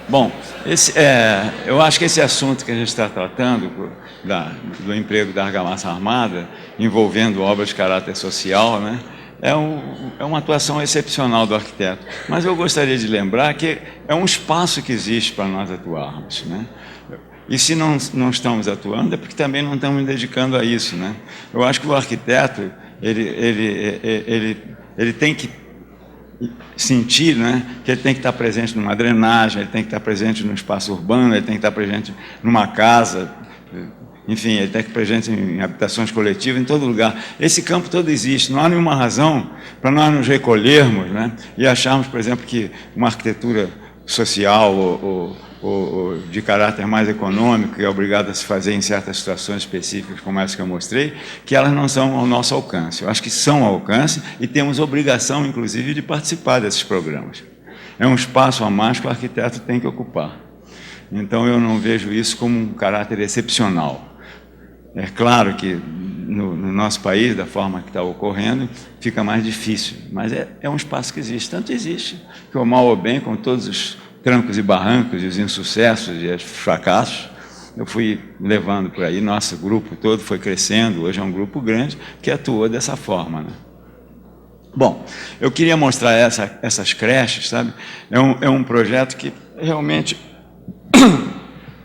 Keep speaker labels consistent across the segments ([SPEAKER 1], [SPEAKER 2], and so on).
[SPEAKER 1] Bom, eu acho que esse assunto que a gente está tratando, do emprego da argamassa armada, envolvendo obras de caráter social, né, é uma atuação excepcional do arquiteto. Mas eu gostaria de lembrar que é um espaço que existe para nós atuarmos, né? E se não estamos atuando, é porque também não estamos dedicando a isso, né? Eu acho que o arquiteto, ele tem que sentir, né, que ele tem que estar presente numa drenagem, ele tem que estar presente no espaço urbano, ele tem que estar presente numa casa, enfim, ele tem que estar presente em habitações coletivas, em todo lugar. Esse campo todo existe, não há nenhuma razão para nós nos recolhermos, né, e acharmos, por exemplo, que uma arquitetura social ou de caráter mais econômico, que é obrigado a se fazer em certas situações específicas, como essa que eu mostrei, que elas não são ao nosso alcance. Eu acho que são ao alcance e temos obrigação, inclusive, de participar desses programas. É um espaço a mais que o arquiteto tem que ocupar. Então, eu não vejo isso como um caráter excepcional. É claro que no nosso país, da forma que está ocorrendo, fica mais difícil, mas é um espaço que existe. Tanto existe que, ou mal ou bem, com todos os trancos e barrancos, e os insucessos e os fracassos, eu fui levando por aí, nosso grupo todo foi crescendo, hoje é um grupo grande que atua dessa forma, né? Bom, eu queria mostrar essas creches, sabe? É um projeto que realmente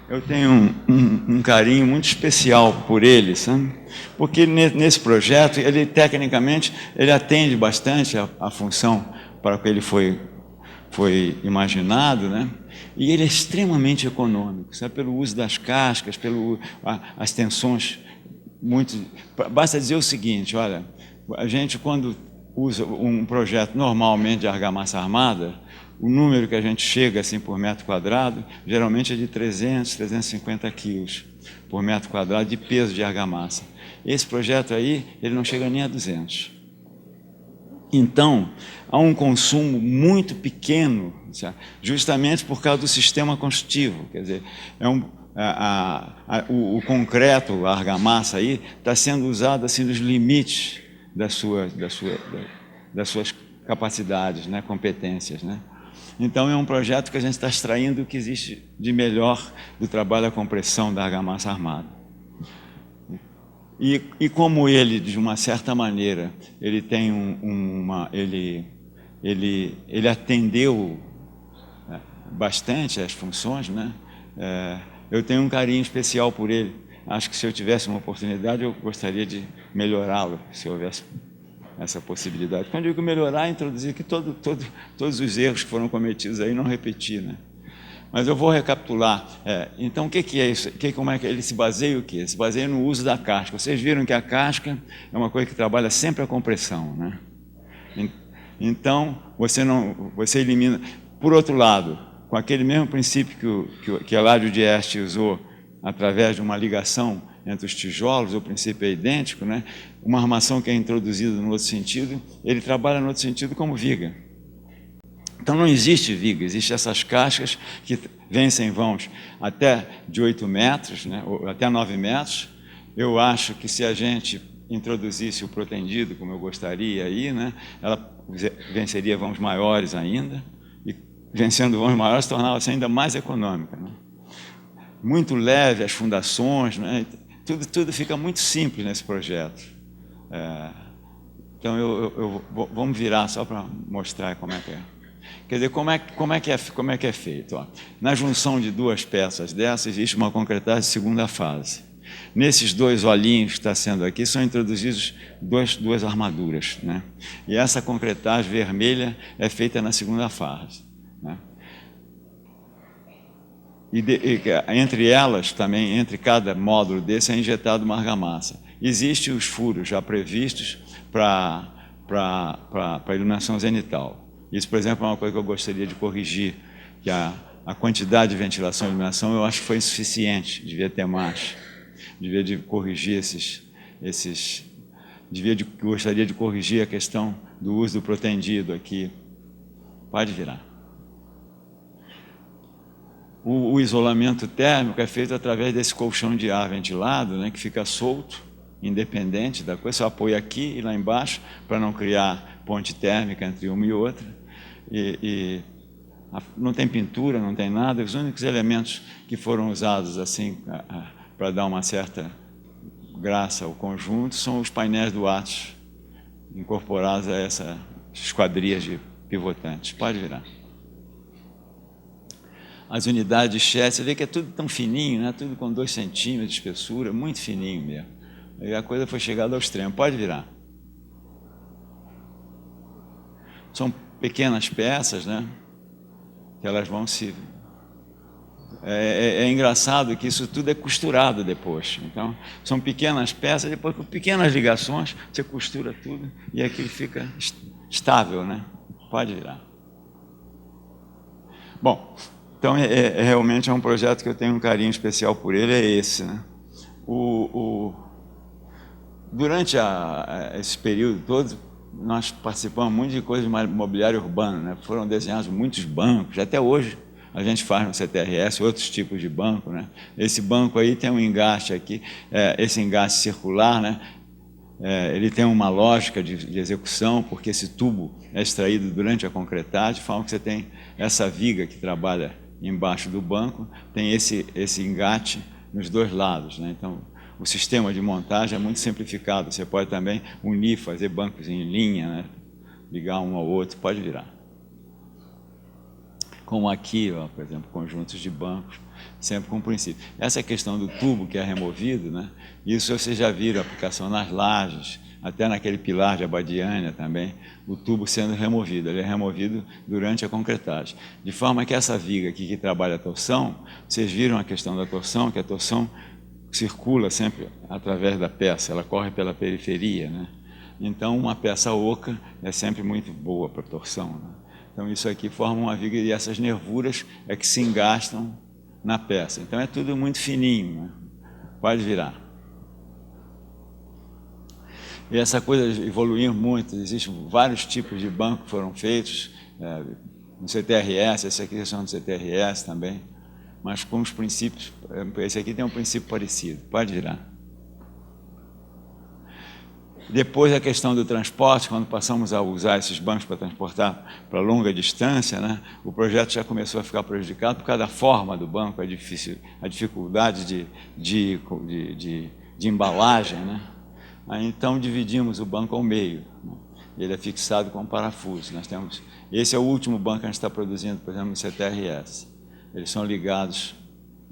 [SPEAKER 1] eu tenho um carinho muito especial por ele, sabe? Porque nesse projeto, ele tecnicamente, ele atende bastante a função para que ele foi imaginado, né? E ele é extremamente econômico, sabe? Pelo uso das cascas, as tensões muito... Basta dizer o seguinte, olha, a gente quando usa um projeto normalmente de argamassa armada, o número que a gente chega assim por metro quadrado, geralmente é de 300, 350 quilos por metro quadrado de peso de argamassa. Esse projeto aí, ele não chega nem a 200. Então, há um consumo muito pequeno, justamente por causa do sistema construtivo. Quer dizer, o concreto, a argamassa aí, está sendo usado assim nos limites das suas capacidades, né, competências, né? Então, é um projeto que a gente está extraindo o que existe de melhor do trabalho da compressão da argamassa armada. E como ele, de uma certa maneira, ele tem ele atendeu bastante às funções, né? Eu tenho um carinho especial por ele. Acho que se eu tivesse uma oportunidade, eu gostaria de melhorá-lo, se houvesse essa possibilidade. Quando eu digo melhorar, introduzir que todos os erros que foram cometidos aí não repetir, né? Mas eu vou recapitular. Então, o que é isso? Como é que ele se baseia o quê? Ele se baseia no uso da casca. Vocês viram que a casca é uma coisa que trabalha sempre a compressão, né? Então, você elimina... Por outro lado, com aquele mesmo princípio que Eladio de Este usou, através de uma ligação entre os tijolos, o princípio é idêntico, né? Uma armação que é introduzida no outro sentido, ele trabalha no outro sentido como viga. Então não existe viga, existem essas cascas que vencem vãos até de 8 metros, né, ou até 9 metros. Eu acho que se a gente introduzisse o protendido, como eu gostaria aí, né, ela venceria vãos maiores ainda, e vencendo vãos maiores tornava-se ainda mais econômica, né? Muito leve as fundações, né? Tudo fica muito simples nesse projeto. Então vamos virar só para mostrar como é que é. Quer dizer, como é que é feito? Ó, na junção de duas peças dessas, existe uma concretagem de segunda fase. Nesses dois olhinhos que está sendo aqui, são introduzidos duas armaduras, né? E essa concretagem vermelha é feita na segunda fase, né? E entre elas, também, entre cada módulo desse, é injetado uma argamassa. Existem os furos já previstos para a iluminação zenital. Isso, por exemplo, é uma coisa que eu gostaria de corrigir, que a quantidade de ventilação e iluminação eu acho que foi insuficiente, devia ter mais. Devia de corrigir gostaria de corrigir a questão do uso do protendido aqui. Pode virar. O isolamento térmico é feito através desse colchão de ar ventilado, né, que fica solto, independente da coisa, só apoia aqui e lá embaixo, para não criar ponte térmica entre uma e outra. Não tem pintura, não tem nada. Os únicos elementos que foram usados assim para dar uma certa graça ao conjunto são os painéis do Atos incorporados a essas esquadrias de pivotantes. Pode virar. As unidades de chat, você vê que é tudo tão fininho, né? Tudo com 2 centímetros de espessura, muito fininho mesmo. E a coisa foi chegada ao extremo. Pode virar. São pequenas peças, né? Que elas vão se... É engraçado que isso tudo é costurado depois. Então, são pequenas peças, depois com pequenas ligações, você costura tudo e aquilo fica estável, né? Pode virar. Bom, então realmente é um projeto que eu tenho um carinho especial por ele, é esse, né? Durante esse período todo, nós participamos muito de coisas de mobiliário urbano, né? Foram desenhados muitos bancos, até hoje a gente faz no CTRS outros tipos de banco, né? Esse banco aí tem um engaste aqui, esse engaste circular, né? Ele tem uma lógica de execução, porque esse tubo é extraído durante a concretagem, de forma que você tem essa viga que trabalha embaixo do banco, tem esse engate nos 2 lados, né? Então, o sistema de montagem é muito simplificado. Você pode também unir, fazer bancos em linha, né? Ligar um ao outro, pode virar. Como aqui, ó, por exemplo, conjuntos de bancos, sempre com princípio. Essa questão do tubo que é removido, né? Isso vocês já viram, a aplicação nas lajes, até naquele pilar de Abadiânia também, o tubo sendo removido. Ele é removido durante a concretagem. De forma que essa viga aqui que trabalha a torção, vocês viram a questão da torção, que a torção circula sempre através da peça, ela corre pela periferia, né? Então, uma peça oca é sempre muito boa para torção, né? Então, isso aqui forma uma viga e essas nervuras é que se engastam na peça. Então, é tudo muito fininho, né? Pode virar. E essa coisa evoluiu muito, existem vários tipos de banco que foram feitos, no CTRS, esse aqui são do CTRS também, mas com os princípios, esse aqui tem um princípio parecido. Pode virar. Depois a questão do transporte, quando passamos a usar esses bancos para transportar para longa distância, né, o projeto já começou a ficar prejudicado por causa da forma do banco, a dificuldade de embalagem, né? Aí, então dividimos o banco ao meio, né? Ele é fixado com parafuso. Esse é o último banco que a gente está produzindo, por exemplo, no CTRS. Eles são ligados,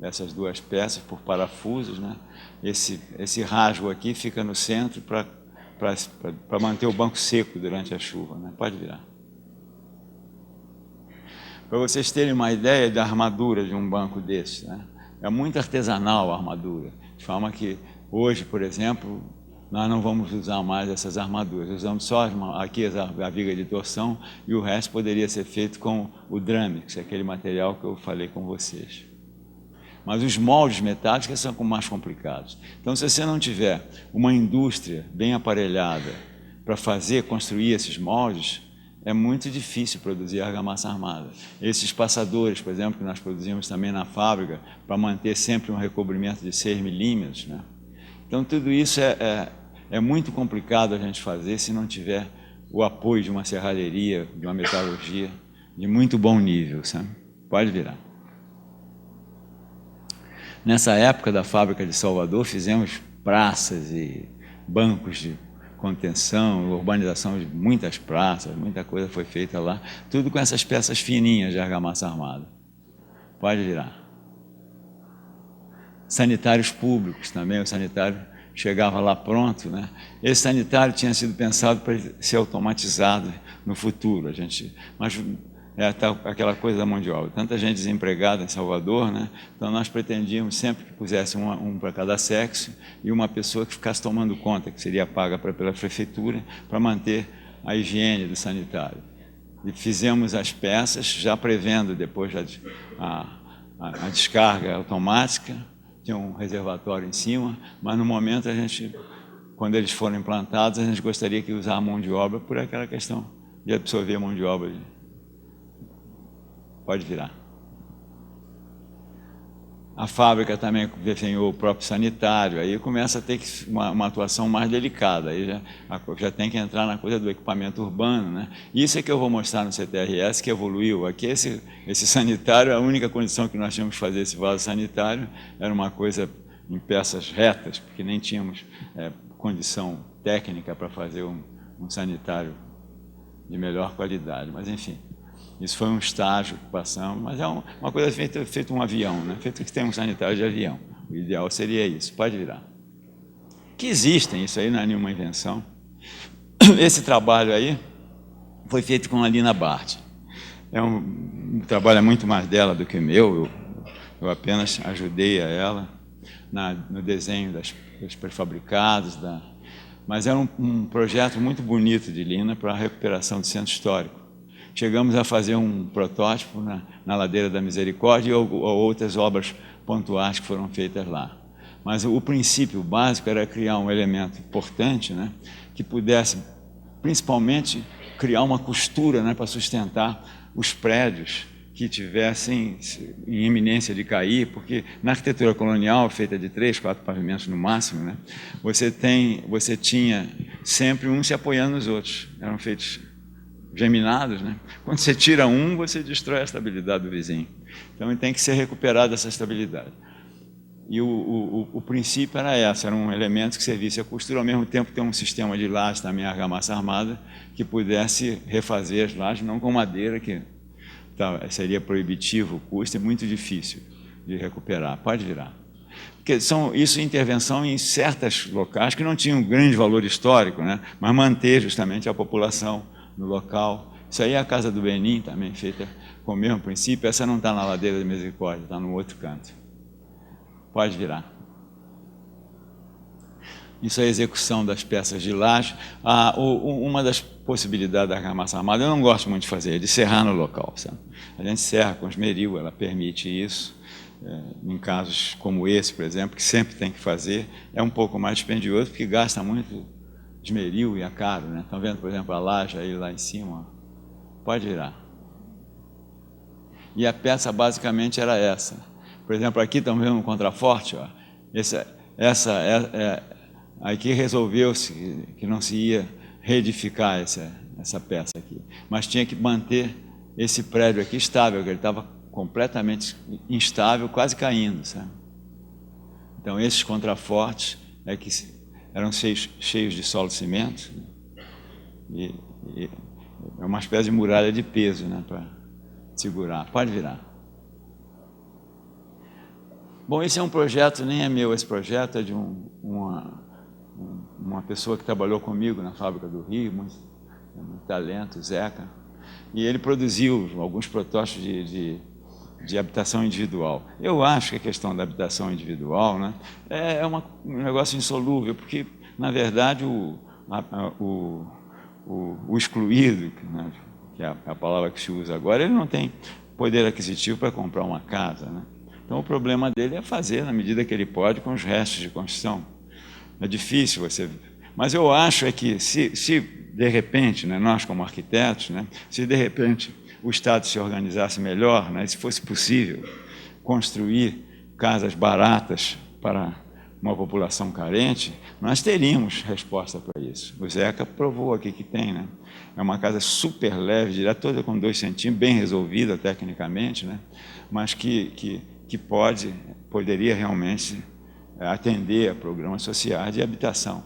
[SPEAKER 1] essas 2 peças, por parafusos, né? Esse rasgo aqui fica no centro para manter o banco seco durante a chuva, né? Pode virar. Para vocês terem uma ideia da armadura de um banco desse, né? É muito artesanal a armadura, de forma que hoje, por exemplo, nós não vamos usar mais essas armaduras, usamos só aqui a viga de torção e o resto poderia ser feito com o Dramix, aquele material que eu falei com vocês. Mas os moldes metálicos são mais complicados. Então, se você não tiver uma indústria bem aparelhada para construir esses moldes, é muito difícil produzir argamassa armada. Esses passadores, por exemplo, que nós produzimos também na fábrica, para manter sempre um recobrimento de 6 milímetros, né? Então, tudo isso é muito complicado a gente fazer se não tiver o apoio de uma serralheria, de uma metalurgia de muito bom nível, sabe? Pode virar. Nessa época da fábrica de Salvador, fizemos praças e bancos de contenção, urbanização de muitas praças, muita coisa foi feita lá, tudo com essas peças fininhas de argamassa armada. Pode virar. Sanitários públicos também, o sanitário chegava lá pronto, né? Esse sanitário tinha sido pensado para ser automatizado no futuro, mas aquela coisa da mão de obra, tanta gente desempregada em Salvador, né? Então nós pretendíamos sempre que pusesse um para cada sexo e uma pessoa que ficasse tomando conta, que seria paga pela prefeitura, para manter a higiene do sanitário. E fizemos as peças já prevendo depois a descarga automática, tinha um reservatório em cima, mas no momento quando eles foram implantados, a gente gostaria que usar a mão de obra por aquela questão de absorver a mão de obra. Pode virar. A fábrica também desenhou o próprio sanitário, aí começa a ter uma atuação mais delicada, aí já tem que entrar na coisa do equipamento urbano, né? Isso é que eu vou mostrar no CTRS, que evoluiu. Aqui esse sanitário, a única condição que nós tínhamos de fazer esse vaso sanitário era uma coisa em peças retas, porque nem tínhamos condição técnica para fazer um sanitário de melhor qualidade, mas enfim. Isso foi um estágio que passamos, mas é uma coisa feita um avião, né? Feito que tem um sanitário de avião. O ideal seria isso. Pode virar. Que existem, isso aí não é nenhuma invenção. Esse trabalho aí foi feito com a Lina Bart. O trabalho é muito mais dela do que o meu. Eu apenas ajudei a ela no desenho dos prefabricados. Mas era um projeto muito bonito de Lina para a recuperação do centro histórico. Chegamos a fazer um protótipo na Ladeira da Misericórdia e outras obras pontuais que foram feitas lá. Mas o princípio básico era criar um elemento importante, né, que pudesse, principalmente, criar uma costura, né, para sustentar os prédios que tivessem em iminência de cair, porque na arquitetura colonial, feita de 3, 4 pavimentos no máximo, né, você tinha sempre um se apoiando nos outros. Eram feitos geminados, né? Quando você tira um, você destrói a estabilidade do vizinho. Então, tem que ser recuperada essa estabilidade. E o princípio era esse, era um elemento que servisse a costura, ao mesmo tempo ter um sistema de laje, também argamassa armada, que pudesse refazer as lajes, não com madeira, que seria proibitivo o custo, é muito difícil de recuperar. Pode virar. Porque isso é intervenção em certos locais que não tinham grande valor histórico, né? Mas manter justamente a população no local. Isso aí é a Casa do Benin, também feita com o mesmo princípio. Essa não está na Ladeira da Misericórdia, está no outro canto. Pode virar. Isso é a execução das peças de laje. Uma das possibilidades da argamassa armada, eu não gosto muito de fazer, é de serrar no local. Sabe? A gente serra com esmeril, ela permite isso. Em casos como esse, por exemplo, que sempre tem que fazer, é um pouco mais dispendioso, porque gasta muito esmeril e é caro, né? Estão vendo, por exemplo, a laje aí lá em cima? Pode virar. E a peça basicamente era essa. Por exemplo, aqui estão vendo um contraforte, ó. Aqui resolveu-se que não se ia reedificar essa peça aqui, mas tinha que manter esse prédio aqui estável, que ele estava completamente instável, quase caindo, sabe? Então, esses contrafortes eram cheios de solo cimento, e é uma espécie de muralha de peso, né, para segurar. Pode virar. Bom, esse é um projeto, nem é meu, esse projeto é de uma pessoa que trabalhou comigo na Fábrica do Rio, muito talento, Zeca, e ele produziu alguns protótipos de habitação individual. Eu acho que a questão da habitação individual, né, é um negócio insolúvel, porque, na verdade, o excluído, né, que é a palavra que se usa agora, ele não tem poder aquisitivo para comprar uma casa, né? Então, o problema dele é fazer, na medida que ele pode, com os restos de construção. É difícil você... Mas eu acho que, se de repente, né, nós como arquitetos, né, se de repente o Estado se organizasse melhor, né, se fosse possível construir casas baratas para uma população carente, nós teríamos resposta para isso. O Zeca provou aqui que tem, né? É uma casa super leve, direto, toda com 2 centímetros, bem resolvida tecnicamente, né? Mas que poderia realmente atender a programas sociais de habitação.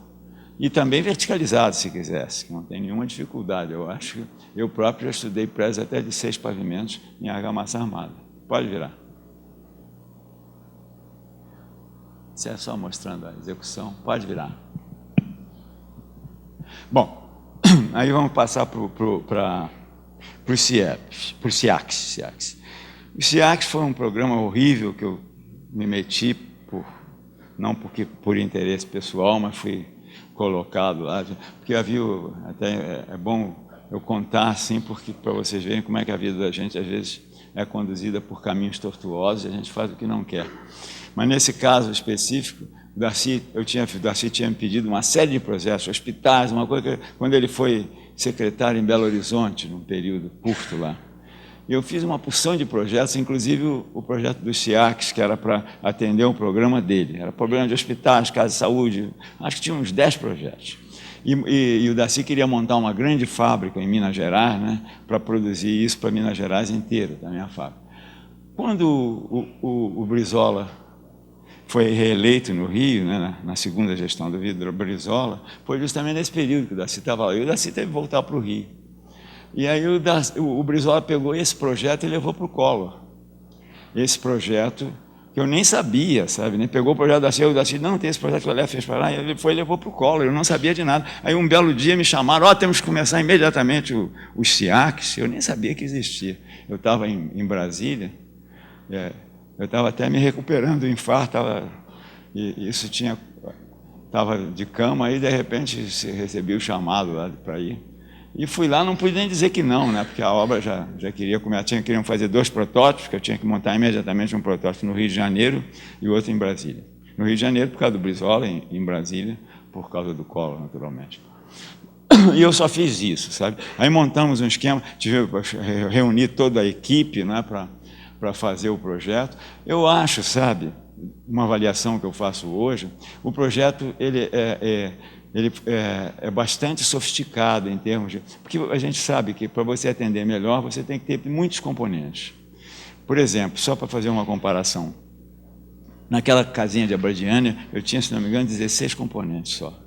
[SPEAKER 1] E também verticalizado, se quisesse, que não tem nenhuma dificuldade. Eu acho que eu próprio já estudei prédios até de 6 pavimentos em argamassa armada. Pode virar. Isso é só mostrando a execução. Pode virar. Bom, aí vamos passar para o CIACS. O CIACS foi um programa horrível que eu me meti, não porque por interesse pessoal, mas fui colocado lá, porque havia, até é bom eu contar assim, porque para vocês verem como é que a vida da gente às vezes é conduzida por caminhos tortuosos e a gente faz o que não quer. Mas nesse caso específico, o Darcy tinha me pedido uma série de projetos, hospitais, uma coisa que, quando ele foi secretário em Belo Horizonte, num período curto lá, Eu fiz uma porção de projetos, inclusive o projeto dos SIACs, que era para atender um programa dele. Era problema de hospitais, casas de saúde, acho que tinha uns 10 projetos. E o Darcy queria montar uma grande fábrica em Minas Gerais, né, para produzir isso para Minas Gerais inteiro, da minha fábrica. Quando o Brizola foi reeleito no Rio, né, na segunda gestão do Brizola, foi justamente nesse período que o Darcy estava lá. E o Darcy teve que voltar para o Rio. E aí o Brizola pegou esse projeto e levou para o Collor. Esse projeto que eu nem sabia, sabe? Nem pegou o projeto o Darcy, não, tem esse projeto que o Léo fez para lá, e ele foi e levou para o Collor, eu não sabia de nada. Aí um belo dia me chamaram, temos que começar imediatamente os SIACs, eu nem sabia que existia. Eu estava em Brasília, eu estava até me recuperando do infarto, estava de cama, aí de repente recebi o chamado lá para ir. E fui lá, não pude nem dizer que não, né? Porque a obra já queria começar, queriam fazer 2 protótipos, que eu tinha que montar imediatamente um protótipo no Rio de Janeiro e outro em Brasília. No Rio de Janeiro por causa do Brizola, em Brasília por causa do Collor, naturalmente. E eu só fiz isso, sabe? Aí montamos um esquema, reuni toda a equipe, né, para fazer o projeto. Eu acho, sabe, uma avaliação que eu faço hoje, o projeto ele é bastante sofisticado em termos de... Porque a gente sabe que para você atender melhor, você tem que ter muitos componentes. Por exemplo, só para fazer uma comparação, naquela casinha de Abradiânia, eu tinha, se não me engano, 16 componentes só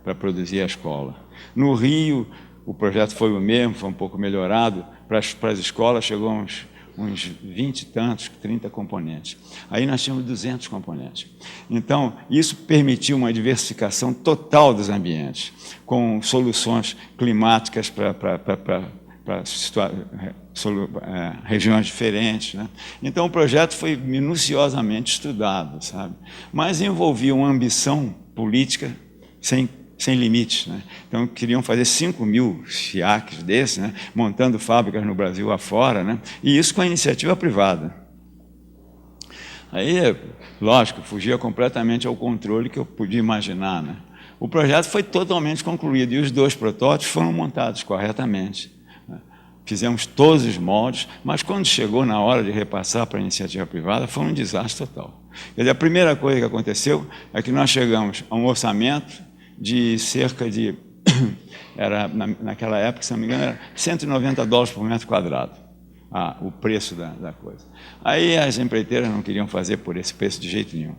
[SPEAKER 1] para produzir a escola. No Rio, o projeto foi o mesmo, foi um pouco melhorado. Para as escolas, chegou a uns 20 e tantos, 30 componentes. Aí nós tínhamos 200 componentes. Então, isso permitiu uma diversificação total dos ambientes, com soluções climáticas para regiões diferentes, né? Então, o projeto foi minuciosamente estudado, sabe? Mas envolvia uma ambição política sem limites, né? Então, queriam fazer 5.000 SIACs desses, né? Montando fábricas no Brasil afora, né? E isso com a iniciativa privada. Aí, lógico, fugia completamente ao controle que eu podia imaginar, né? O projeto foi totalmente concluído e os 2 protótipos foram montados corretamente. Fizemos todos os moldes, mas quando chegou na hora de repassar para a iniciativa privada, foi um desastre total. Quer dizer, a primeira coisa que aconteceu é que nós chegamos a um orçamento de cerca de, naquela época, se não me engano, era $190 por metro quadrado, o preço da coisa. Aí as empreiteiras não queriam fazer por esse preço de jeito nenhum.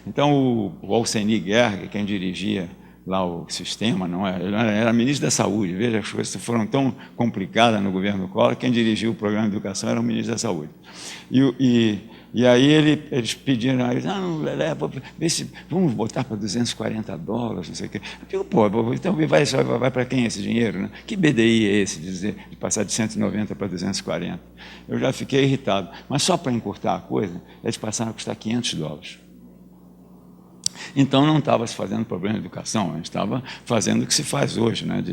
[SPEAKER 1] Então o Alceni Guerra, quem dirigia lá o sistema, ele era ministro da Saúde, veja, as coisas foram tão complicadas no governo Collor, quem dirigiu o programa de educação era o ministro da Saúde. E aí eles pediram, vamos botar para $240, não sei o quê. Eu digo, então vai para quem esse dinheiro, né? Que BDI é esse de passar de 190 para 240? Eu já fiquei irritado. Mas só para encurtar a coisa, eles passaram a custar $500. Então, não estava se fazendo problema de educação, a gente estava fazendo o que se faz hoje, né?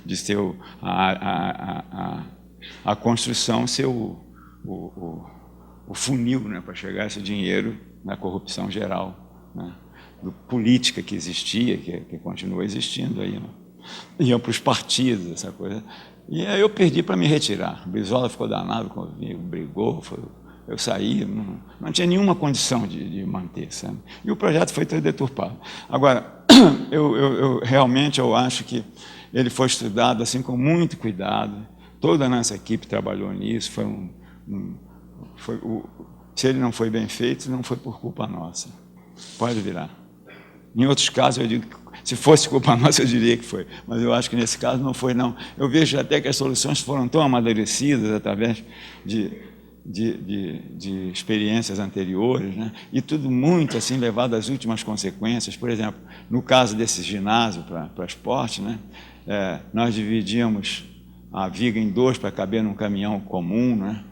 [SPEAKER 1] de ser a construção ser o funil, né? Para chegar esse dinheiro na corrupção geral, né? Do política que existia, que continua existindo aí, né? Iam para os partidos, essa coisa. E aí eu perdi para me retirar. O Brizola ficou danado comigo, brigou, eu saí, não tinha nenhuma condição de manter, sabe? E o projeto foi todo deturpado. Agora, realmente eu acho que ele foi estudado assim com muito cuidado, toda a nossa equipe trabalhou nisso, se ele não foi bem feito, não foi por culpa nossa. Pode virar. Em outros casos, eu digo que se fosse culpa nossa, eu diria que foi. Mas eu acho que nesse caso não foi, não. Eu vejo até que as soluções foram tão amadurecidas através de experiências anteriores, né? E tudo muito assim levado às últimas consequências. Por exemplo, no caso desse ginásio para esporte, né? Nós dividíamos a viga em 2 para caber num caminhão comum, né?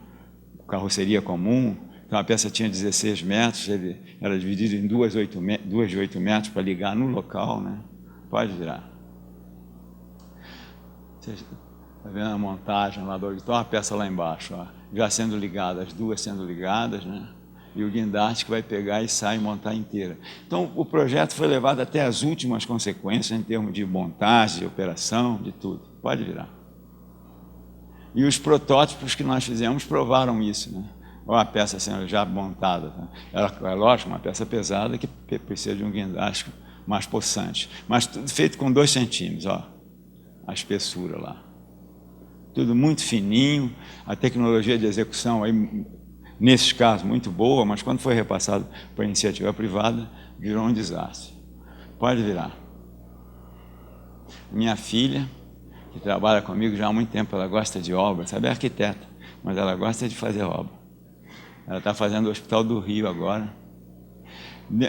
[SPEAKER 1] Carroceria comum. Então a peça tinha 16 metros, ele era dividido em 2 de 8 metros para ligar no local, né? Pode virar. Você está vendo a montagem lá do auditório, a peça lá embaixo, ó, já sendo ligada, as 2 sendo ligadas, né? E o guindaste que vai pegar e sai e montar inteira. Então o projeto foi levado até as últimas consequências em termos de montagem, de operação, de tudo. Pode virar. E os protótipos que nós fizemos provaram isso, né? Olha a peça sendo já montada. Tá? Ela, é lógico, uma peça pesada que precisa de um guindaste mais possante. Mas tudo feito com 2 centímetros, ó, a espessura lá. Tudo muito fininho, a tecnologia de execução, aí, nesses casos, muito boa, mas quando foi repassado para a iniciativa privada, virou um desastre. Pode virar. Minha filha, que trabalha comigo já há muito tempo, ela gosta de obra, sabe, é arquiteta, mas ela gosta de fazer obra. Ela está fazendo o Hospital do Rio agora.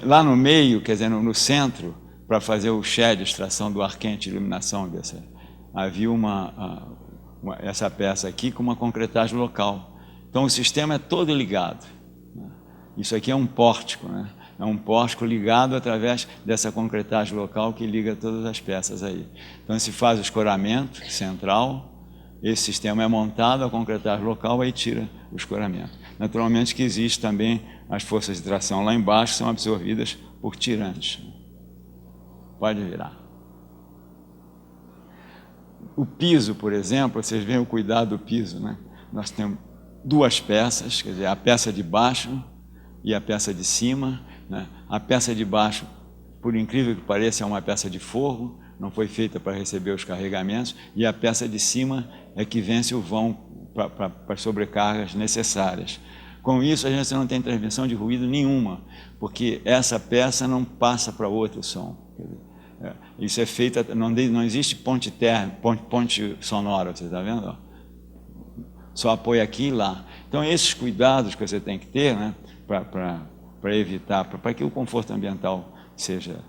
[SPEAKER 1] Lá no meio, quer dizer, no centro, para fazer o shed, extração do ar quente, iluminação, havia essa peça aqui com uma concretagem local. Então o sistema é todo ligado. Isso aqui é um pórtico, né? É um pórtico ligado através dessa concretagem local que liga todas as peças aí. Então se faz o escoramento central, esse sistema é montado, a concretagem local aí tira o escoramento. Naturalmente que existe também as forças de tração lá embaixo, que são absorvidas por tirantes. Pode virar. O piso, por exemplo, vocês veem o cuidado do piso, né? Nós temos 2 peças, quer dizer, a peça de baixo e a peça de cima, né? A peça de baixo, por incrível que pareça, é uma peça de forro, não foi feita para receber os carregamentos, e a peça de cima é que vence o vão para as sobrecargas necessárias. Com isso, a gente não tem transmissão de ruído nenhuma, porque essa peça não passa para outro som. Isso é feito, não existe ponte sonora, você está vendo? Só apoia aqui e lá. Então, esses cuidados que você tem que ter, né, para evitar, para que o conforto ambiental seja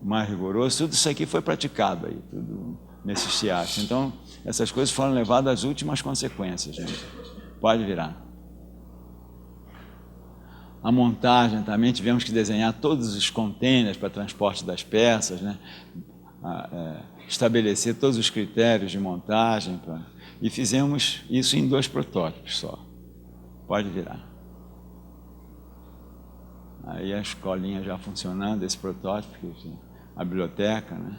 [SPEAKER 1] mais rigoroso, tudo isso aqui foi praticado aí, tudo nesses teatros. Então, essas coisas foram levadas às últimas consequências. Né? Pode virar. A montagem também, tivemos que desenhar todos os containers para transporte das peças, né? Estabelecer todos os critérios de montagem, e fizemos isso em 2 protótipos só. Pode virar. Aí a escolinha já funcionando, esse protótipo, a biblioteca, né?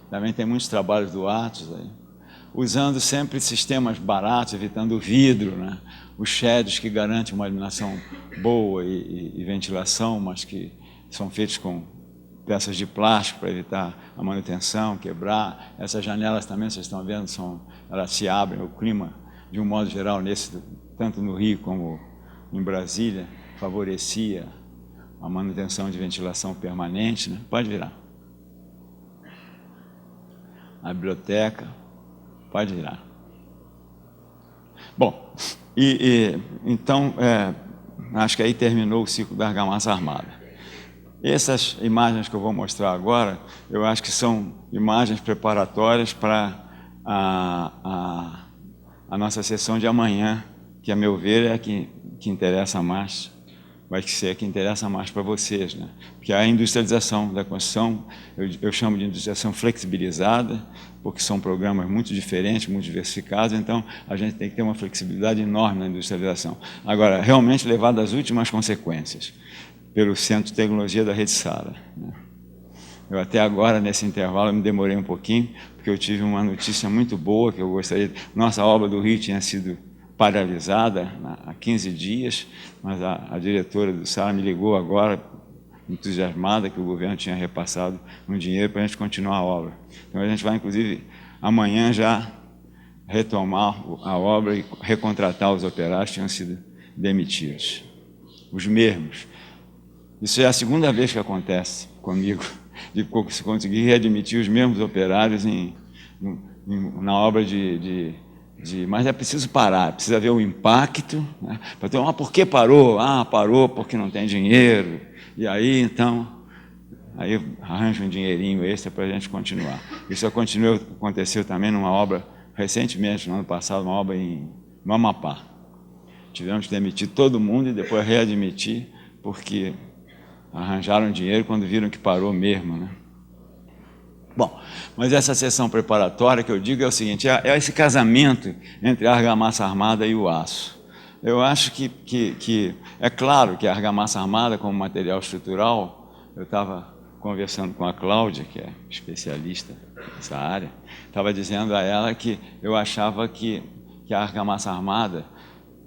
[SPEAKER 1] Também tem muitos trabalhos do Atos aí, usando sempre sistemas baratos, evitando o vidro, né? Os sheds que garantem uma iluminação boa e ventilação, mas que são feitos com peças de plástico para evitar a manutenção, quebrar. Essas janelas também, vocês estão vendo, elas se abrem. O clima, de um modo geral, tanto no Rio como em Brasília, favorecia a manutenção de ventilação permanente. Né? Pode virar. A biblioteca, pode virar. Bom, então, acho que aí terminou o ciclo da argamassa armada. Essas imagens que eu vou mostrar agora, eu acho que são imagens preparatórias para a nossa sessão de amanhã, que, a meu ver, é a que interessa mais, vai ser a que interessa mais para vocês, né? Porque a industrialização da construção, eu chamo de industrialização flexibilizada, porque são programas muito diferentes, muito diversificados, então a gente tem que ter uma flexibilidade enorme na industrialização. Agora, realmente levado às últimas consequências, pelo Centro de Tecnologia da Rede Sara. Né? Eu até agora, nesse intervalo, me demorei um pouquinho, porque eu tive uma notícia muito boa, que eu gostaria... Nossa obra do Rio tinha sido paralisada há 15 dias, mas a diretora do Sara me ligou agora, entusiasmada, que o governo tinha repassado um dinheiro para a gente continuar a obra. Então a gente vai, inclusive, amanhã já retomar a obra e recontratar os operários que tinham sido demitidos. Os mesmos. Isso é a segunda vez que acontece comigo, de conseguir readmitir os mesmos operários na obra mas é preciso parar, precisa ver o impacto, né? Para ter, por que parou? Parou porque não tem dinheiro. E aí, então, arranja um dinheirinho extra para a gente continuar. Isso aconteceu também numa obra, recentemente, no ano passado, uma obra no Amapá. Tivemos que demitir todo mundo e depois readmitir, porque arranjaram dinheiro quando viram que parou mesmo, né? Bom, mas essa sessão preparatória que eu digo é o seguinte, é esse casamento entre a argamassa armada e o aço. Eu acho que é claro que a argamassa armada como material estrutural, eu estava conversando com a Cláudia, que é especialista nessa área, estava dizendo a ela que eu achava que que a argamassa armada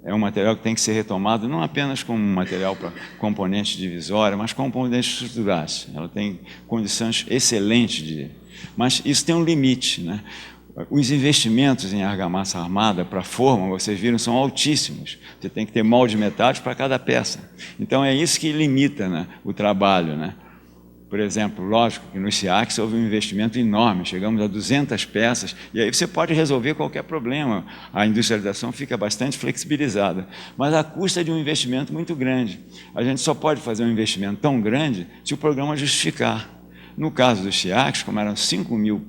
[SPEAKER 1] é um material que tem que ser retomado não apenas como um material para componentes divisórios, mas componentes estruturais. Ela tem condições excelentes de... Mas isso tem um limite, né? Os investimentos em argamassa armada para forma, vocês viram, são altíssimos. Você tem que ter molde metálico para cada peça. Então é isso que limita, né, o trabalho, né? Por exemplo, lógico que no SIACS houve um investimento enorme, chegamos a 200 peças, e aí você pode resolver qualquer problema. A industrialização fica bastante flexibilizada, mas a custa de um investimento muito grande. A gente só pode fazer um investimento tão grande se o programa justificar. No caso do SIACS, como eram 5 mil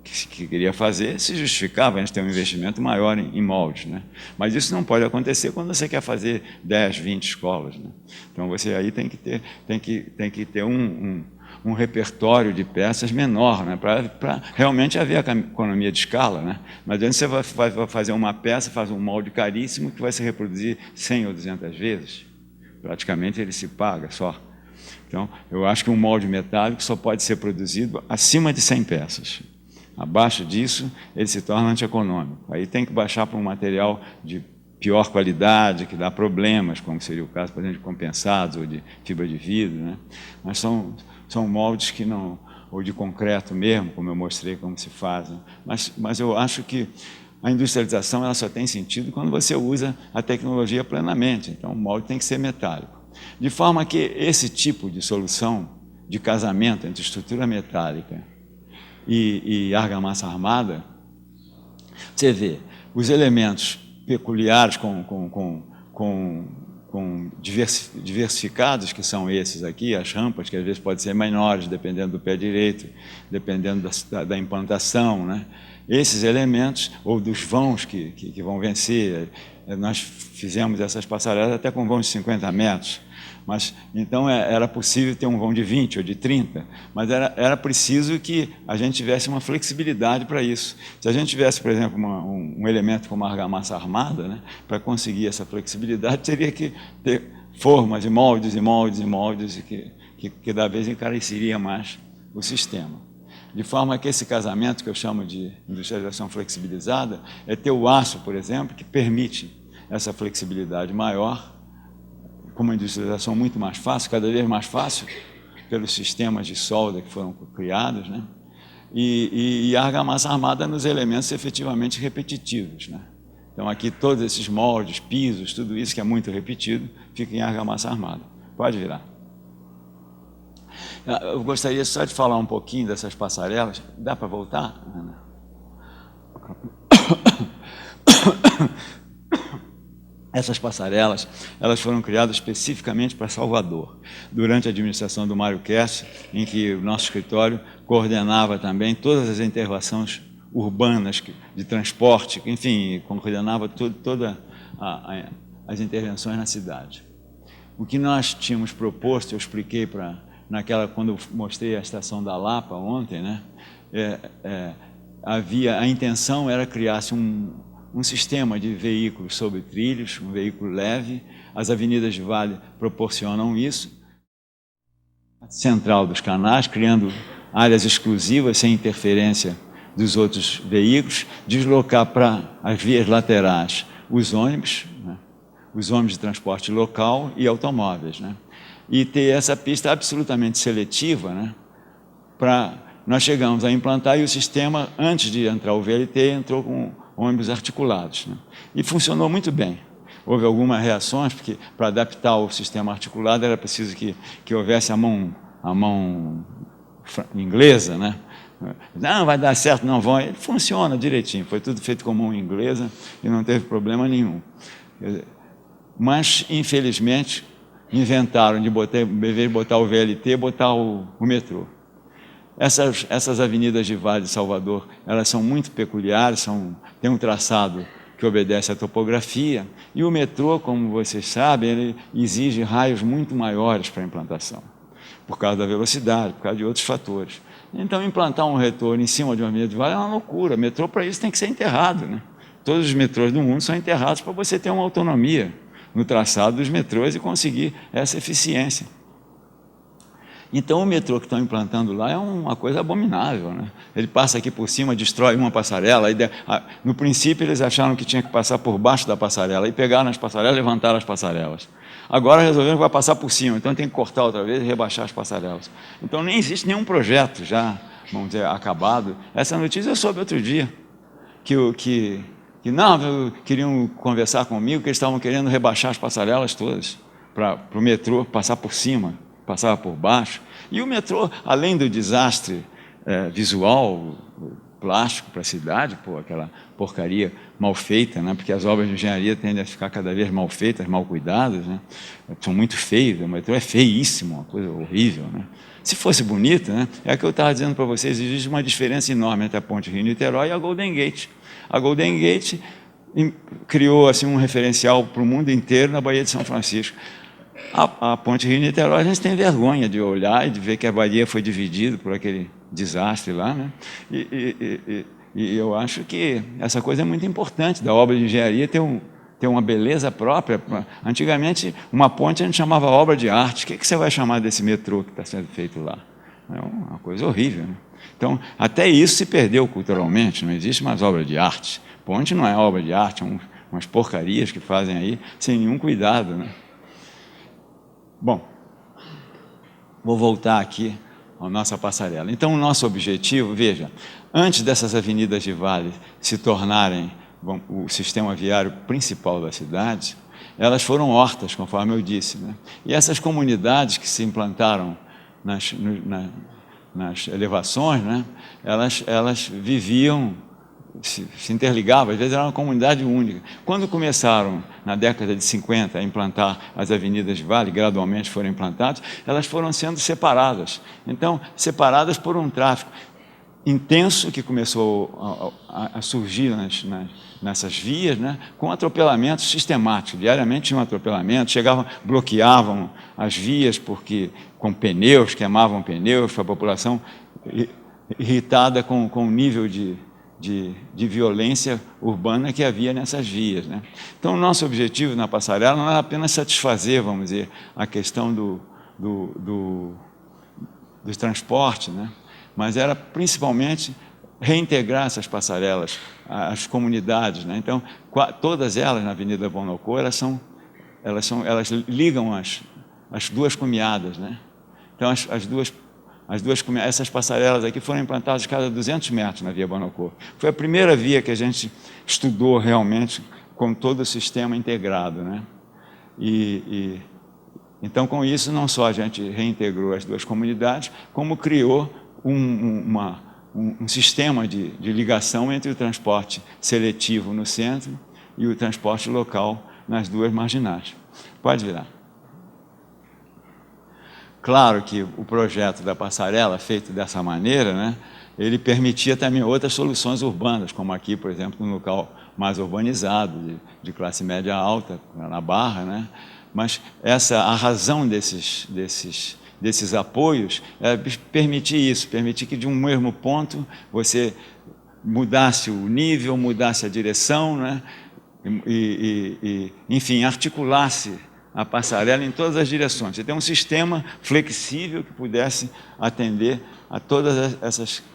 [SPEAKER 1] que queria fazer, se justificava a gente ter um investimento maior em moldes, né? Mas isso não pode acontecer quando você quer fazer 10, 20 escolas, né? Então você aí tem que ter um repertório de peças menor, né? Para realmente haver a economia de escala, né? Não adianta você vai fazer uma peça, faz um molde caríssimo que vai se reproduzir 100 ou 200 vezes. Praticamente ele se paga só. Então, eu acho que um molde metálico só pode ser produzido acima de 100 peças. Abaixo disso, ele se torna antieconômico. Aí tem que baixar para um material de pior qualidade, que dá problemas, como seria o caso, por exemplo, de compensados ou de fibra de vidro, né? Mas são moldes que não... ou de concreto mesmo, como eu mostrei como se fazem. Mas eu acho que a industrialização ela só tem sentido quando você usa a tecnologia plenamente. Então, o molde tem que ser metálico. De forma que esse tipo de solução de casamento entre estrutura metálica e argamassa armada, você vê os elementos peculiares diversificados, que são esses aqui, as rampas, que às vezes podem ser menores, dependendo do pé direito, dependendo da implantação, né? Esses elementos, ou dos vãos que vão vencer, nós fizemos essas passarelas até com vãos de 50 metros, mas então era possível ter um vão de 20 ou de 30, mas era preciso que a gente tivesse uma flexibilidade para isso. Se a gente tivesse, por exemplo, um elemento como a argamassa armada, né, para conseguir essa flexibilidade, teria que ter formas e moldes e moldes e moldes, e que cada vez encareceria mais o sistema. De forma que esse casamento, que eu chamo de industrialização flexibilizada, é ter o aço, por exemplo, que permite essa flexibilidade maior, com uma industrialização muito mais fácil, cada vez mais fácil, pelos sistemas de solda que foram criados, né? E a argamassa armada nos elementos efetivamente repetitivos, né? Então, aqui todos esses moldes, pisos, tudo isso que é muito repetido, fica em argamassa armada. Pode virar. Eu gostaria só de falar um pouquinho dessas passarelas. Dá para voltar, Ana? Essas passarelas, elas foram criadas especificamente para Salvador, durante a administração do Mário Kerst, em que o nosso escritório coordenava também todas as intervenções urbanas de transporte, enfim, coordenava todas as intervenções na cidade. O que nós tínhamos proposto, eu expliquei quando eu mostrei a estação da Lapa ontem, né? A intenção era criar-se um sistema de veículos sobre trilhos, um veículo leve. As avenidas de Vale proporcionam isso. Central dos canais, criando áreas exclusivas, sem interferência dos outros veículos, deslocar para as vias laterais os ônibus, né? Os ônibus de transporte local e automóveis, né? E ter essa pista absolutamente seletiva, né? Nós chegamos a implantar, e o sistema, antes de entrar o VLT, entrou com ônibus articulados, né? E funcionou muito bem. Houve algumas reações, porque para adaptar o sistema articulado era preciso que houvesse a mão inglesa, né? Não, vai dar certo, não vão. Ele funciona direitinho, foi tudo feito com mão inglesa e não teve problema nenhum. Mas, infelizmente, inventaram de botar o VLT, botar o metrô. Essas avenidas de Vale de Salvador, elas são muito peculiares, têm um traçado que obedece à topografia, e o metrô, como vocês sabem, ele exige raios muito maiores para a implantação, por causa da velocidade, por causa de outros fatores. Então, implantar um retorno em cima de uma avenida de Vale é uma loucura. O metrô, para isso, tem que ser enterrado, né? Todos os metrôs do mundo são enterrados para você ter uma autonomia no traçado dos metrôs e conseguir essa eficiência. Então, o metrô que estão implantando lá é uma coisa abominável, né? Ele passa aqui por cima, destrói uma passarela. No princípio, eles acharam que tinha que passar por baixo da passarela, e pegaram as passarelas e levantaram as passarelas. Agora resolveram que vai passar por cima, então tem que cortar outra vez e rebaixar as passarelas. Então, nem existe nenhum projeto já, vamos dizer, acabado. Essa notícia eu soube outro dia, que queriam conversar comigo, que eles estavam querendo rebaixar as passarelas todas, para o metrô passar por cima, passava por baixo. E o metrô, além do desastre visual, plástico para a cidade, aquela porcaria mal feita, né? Porque as obras de engenharia tendem a ficar cada vez mal feitas, mal cuidadas, né? São muito feios, o metrô é feíssimo, uma coisa horrível, né? Se fosse bonito, né? É o que eu estava dizendo para vocês, existe uma diferença enorme entre a Ponte Rio-Niterói e a Golden Gate. A Golden Gate criou assim, um referencial para o mundo inteiro na Baía de São Francisco. A Ponte Rio-Niterói, a gente tem vergonha de olhar e de ver que a Bahia foi dividida por aquele desastre lá, né? E eu acho que essa coisa é muito importante, da obra de engenharia ter uma beleza própria. Antigamente, uma ponte a gente chamava obra de arte. O que você vai chamar desse metrô que está sendo feito lá? É uma coisa horrível, né? Então, até isso se perdeu culturalmente, não existe mais obra de arte. Ponte não é obra de arte, umas porcarias que fazem aí sem nenhum cuidado, né? Bom, vou voltar aqui à nossa passarela. Então, o nosso objetivo, veja, antes dessas avenidas de vale se tornarem o sistema viário principal da cidade, elas foram hortas, conforme eu disse, né? E essas comunidades que se implantaram nas elevações, né? Elas viviam, se interligavam, às vezes era uma comunidade única. Quando começaram, na década de 50, a implantar as avenidas de vale, gradualmente foram implantadas, elas foram sendo separadas. Então, separadas por um tráfego intenso que começou a surgir nessas vias, né, com atropelamentos sistemáticos. Diariamente tinha um atropelamento, bloqueavam as vias com pneus, queimavam pneus, a população irritada com o nível de violência urbana que havia nessas vias, né? Então, o nosso objetivo na passarela não era apenas satisfazer, vamos dizer, a questão do transporte, né? Mas era principalmente reintegrar essas passarelas às comunidades, né? Então, todas elas na Avenida Bonocô, elas ligam as duas cumeadas, né? Então, essas passarelas aqui foram implantadas cada 200 metros na Via Bonocô. Foi a primeira via que a gente estudou realmente com todo o sistema integrado, né? Então, com isso, não só a gente reintegrou as duas comunidades, como criou um sistema de ligação entre o transporte seletivo no centro e o transporte local nas duas marginais. Pode virar. Claro que o projeto da passarela, feito dessa maneira, né, ele permitia também outras soluções urbanas, como aqui, por exemplo, num local mais urbanizado, de classe média alta, na Barra, né? Mas a razão desses apoios é permitir isso, permitir que de um mesmo ponto você mudasse o nível, mudasse a direção, né? Enfim, articulasse a passarela em todas as direções. Você tem um sistema flexível que pudesse atender a todas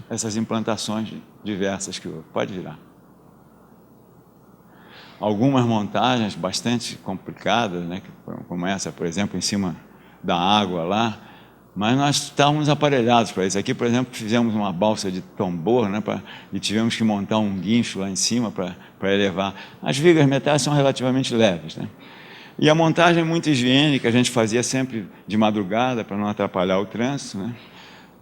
[SPEAKER 1] essas implantações diversas que houve. Pode virar. Algumas montagens bastante complicadas, né, como essa, por exemplo, em cima da água lá, mas nós estávamos aparelhados para isso. Aqui, por exemplo, fizemos uma balsa de tambor, né, e tivemos que montar um guincho lá em cima para elevar. As vigas metálicas são relativamente leves, né? E a montagem é muito higiênica, a gente fazia sempre de madrugada para não atrapalhar o trânsito, né?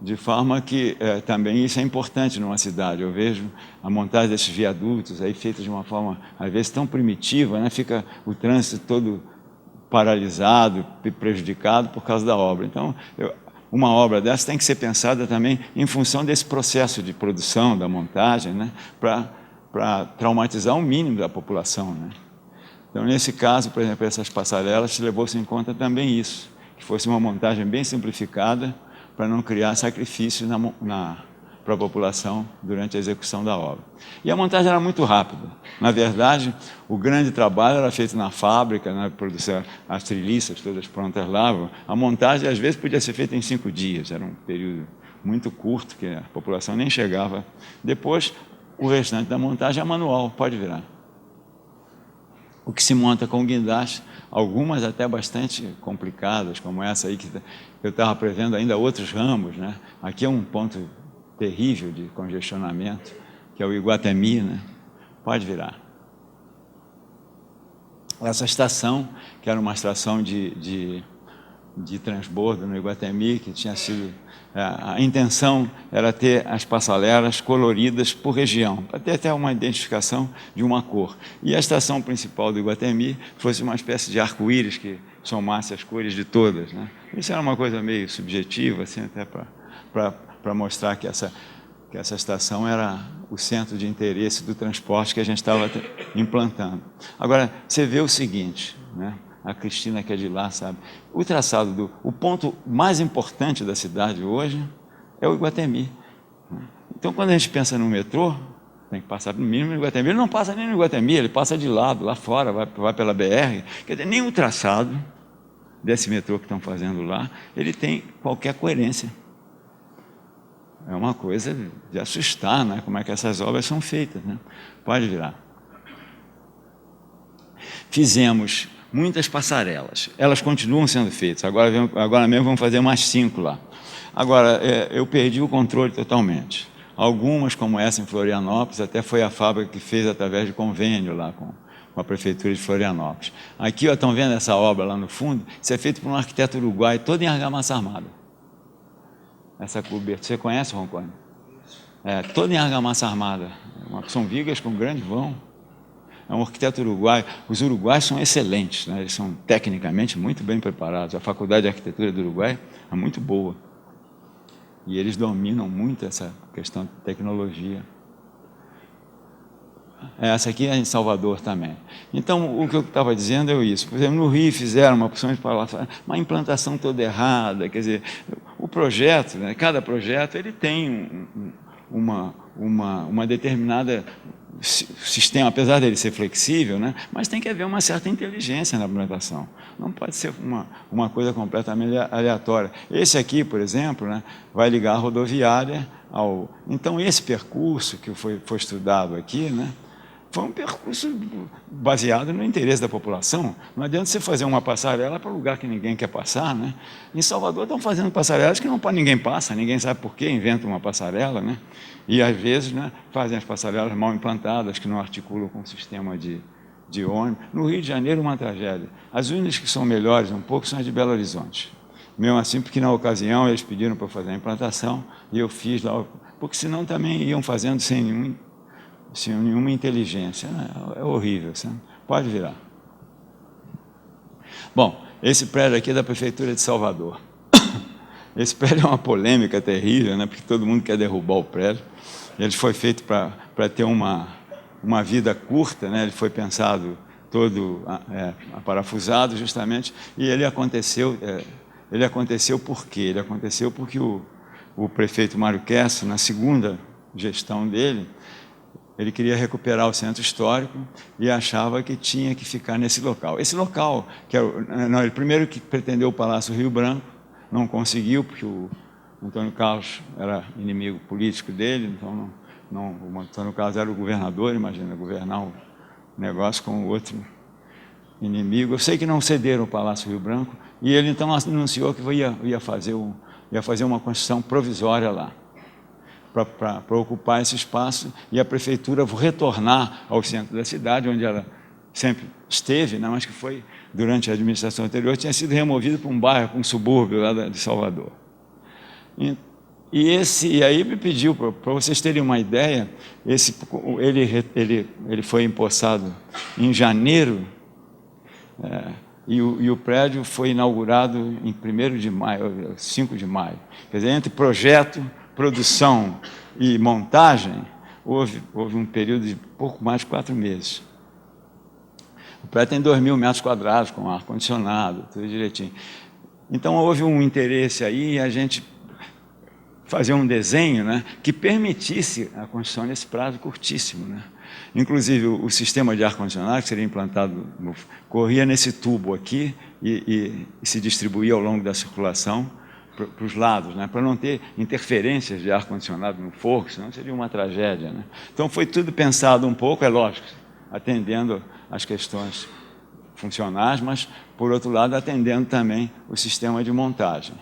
[SPEAKER 1] De forma que também isso é importante numa cidade. Eu vejo a montagem desses viadutos aí feita de uma forma, às vezes, tão primitiva, né? Fica o trânsito todo paralisado, prejudicado por causa da obra. Então, uma obra dessa tem que ser pensada também em função desse processo de produção, da montagem, né? Para traumatizar o mínimo da população, né? Então, nesse caso, por exemplo, essas passarelas, levou-se em conta também isso, que fosse uma montagem bem simplificada, para não criar sacrifício para a população durante a execução da obra. E a montagem era muito rápida. Na verdade, o grande trabalho era feito na fábrica, na produção, as treliças todas prontas lá. A montagem, às vezes, podia ser feita em 5 dias, era um período muito curto, que a população nem chegava. Depois, o restante da montagem é manual, pode virar. O que se monta com guindaste, algumas até bastante complicadas, como essa aí que eu estava prevendo ainda outros ramos, né? Aqui é um ponto terrível de congestionamento, que é o Iguatemi, né? Pode virar. Essa estação, que era uma estação de transbordo no Iguatemi, que tinha sido... A intenção era ter as passarelas coloridas por região, para ter até uma identificação de uma cor. E a estação principal do Iguatemi fosse uma espécie de arco-íris que somasse as cores de todas, né? Isso era uma coisa meio subjetiva, assim, até para mostrar que essa estação era o centro de interesse do transporte que a gente estava implantando. Agora, você vê o seguinte, né? A Cristina, que é de lá, sabe? O traçado o ponto mais importante da cidade hoje é o Iguatemi. Então, quando a gente pensa no metrô, tem que passar no mínimo no Iguatemi. Ele não passa nem no Iguatemi, ele passa de lado, lá fora, vai pela BR. Quer dizer, nem o traçado desse metrô que estão fazendo lá, ele tem qualquer coerência. É uma coisa de assustar, né? Como é que essas obras são feitas, né? Pode virar. Fizemos muitas passarelas. Elas continuam sendo feitas. Agora mesmo vamos fazer mais 5 lá. Agora, eu perdi o controle totalmente. Algumas, como essa em Florianópolis, até foi a fábrica que fez através de convênio lá com a Prefeitura de Florianópolis. Aqui, ó, estão vendo essa obra lá no fundo? Isso é feito por um arquiteto uruguaio, todo em argamassa armada. Essa cobertura. Você conhece, Roncone? Todo em argamassa armada. São vigas com grande vão. É um arquiteto uruguaio. Os uruguaios são excelentes, né? Eles são tecnicamente muito bem preparados. A Faculdade de Arquitetura do Uruguai é muito boa. E eles dominam muito essa questão de tecnologia. Essa aqui é em Salvador também. Então, o que eu estava dizendo é isso. Por exemplo, no Rio fizeram uma opção de palácio, uma implantação toda errada. Quer dizer, o projeto, né? Cada projeto, ele tem uma determinada sistema, apesar dele ser flexível, né? Mas tem que haver uma certa inteligência na implantação. Não pode ser uma coisa completamente aleatória. Esse aqui, por exemplo, né, vai ligar a rodoviária ao... Então, esse percurso que foi estudado aqui, né, foi um percurso baseado no interesse da população. Não adianta você fazer uma passarela para um lugar que ninguém quer passar, né? Em Salvador estão fazendo passarelas que ninguém passa, ninguém sabe por que inventam uma passarela, né? E, às vezes, né, fazem as passarelas mal implantadas, que não articulam com o sistema de ônibus. No Rio de Janeiro, uma tragédia. As únicas que são melhores um pouco são as de Belo Horizonte. Mesmo assim, porque na ocasião eles pediram para fazer a implantação e eu fiz lá, porque senão também iam fazendo sem nenhuma inteligência. Né? É horrível, sabe? Pode virar. Bom, esse prédio aqui é da Prefeitura de Salvador. Esse prédio é uma polêmica terrível, né? Porque todo mundo quer derrubar o prédio. Ele foi feito para ter uma vida curta, né? Ele foi pensado todo aparafusado justamente, e ele aconteceu por quê? Ele aconteceu porque o prefeito Mário Kessler, na segunda gestão dele, ele queria recuperar o centro histórico e achava que tinha que ficar nesse local. Esse local, ele primeiro que pretendeu o Palácio Rio Branco, não conseguiu, porque o Antônio Carlos era inimigo político dele, então o Antônio Carlos era o governador, imagina, governar um negócio com o outro inimigo. Eu sei que não cederam o Palácio Rio Branco, e ele então anunciou que ia fazer uma construção provisória lá, para ocupar esse espaço, e a prefeitura retornar ao centro da cidade, onde ela sempre esteve, né, mas que foi, durante a administração anterior, tinha sido removido para um bairro, para um subúrbio lá de Salvador. E aí me pediu, para vocês terem uma ideia, ele foi empossado em janeiro, e o prédio foi inaugurado em 1º de maio, 5 de maio. Quer dizer, entre projeto, produção e montagem, houve um período de pouco mais de 4 meses. O prédio tem 2.000 metros quadrados, com ar-condicionado, tudo direitinho. Então, houve um interesse aí, a gente fazer um desenho, né, que permitisse a construção nesse prazo curtíssimo, né? Inclusive, o sistema de ar-condicionado que seria implantado, corria nesse tubo aqui e se distribuía ao longo da circulação para os lados, né, para não ter interferências de ar-condicionado no forro, senão seria uma tragédia, né? Então, foi tudo pensado um pouco, é lógico, atendendo às questões funcionais, mas, por outro lado, atendendo também o sistema de montagem.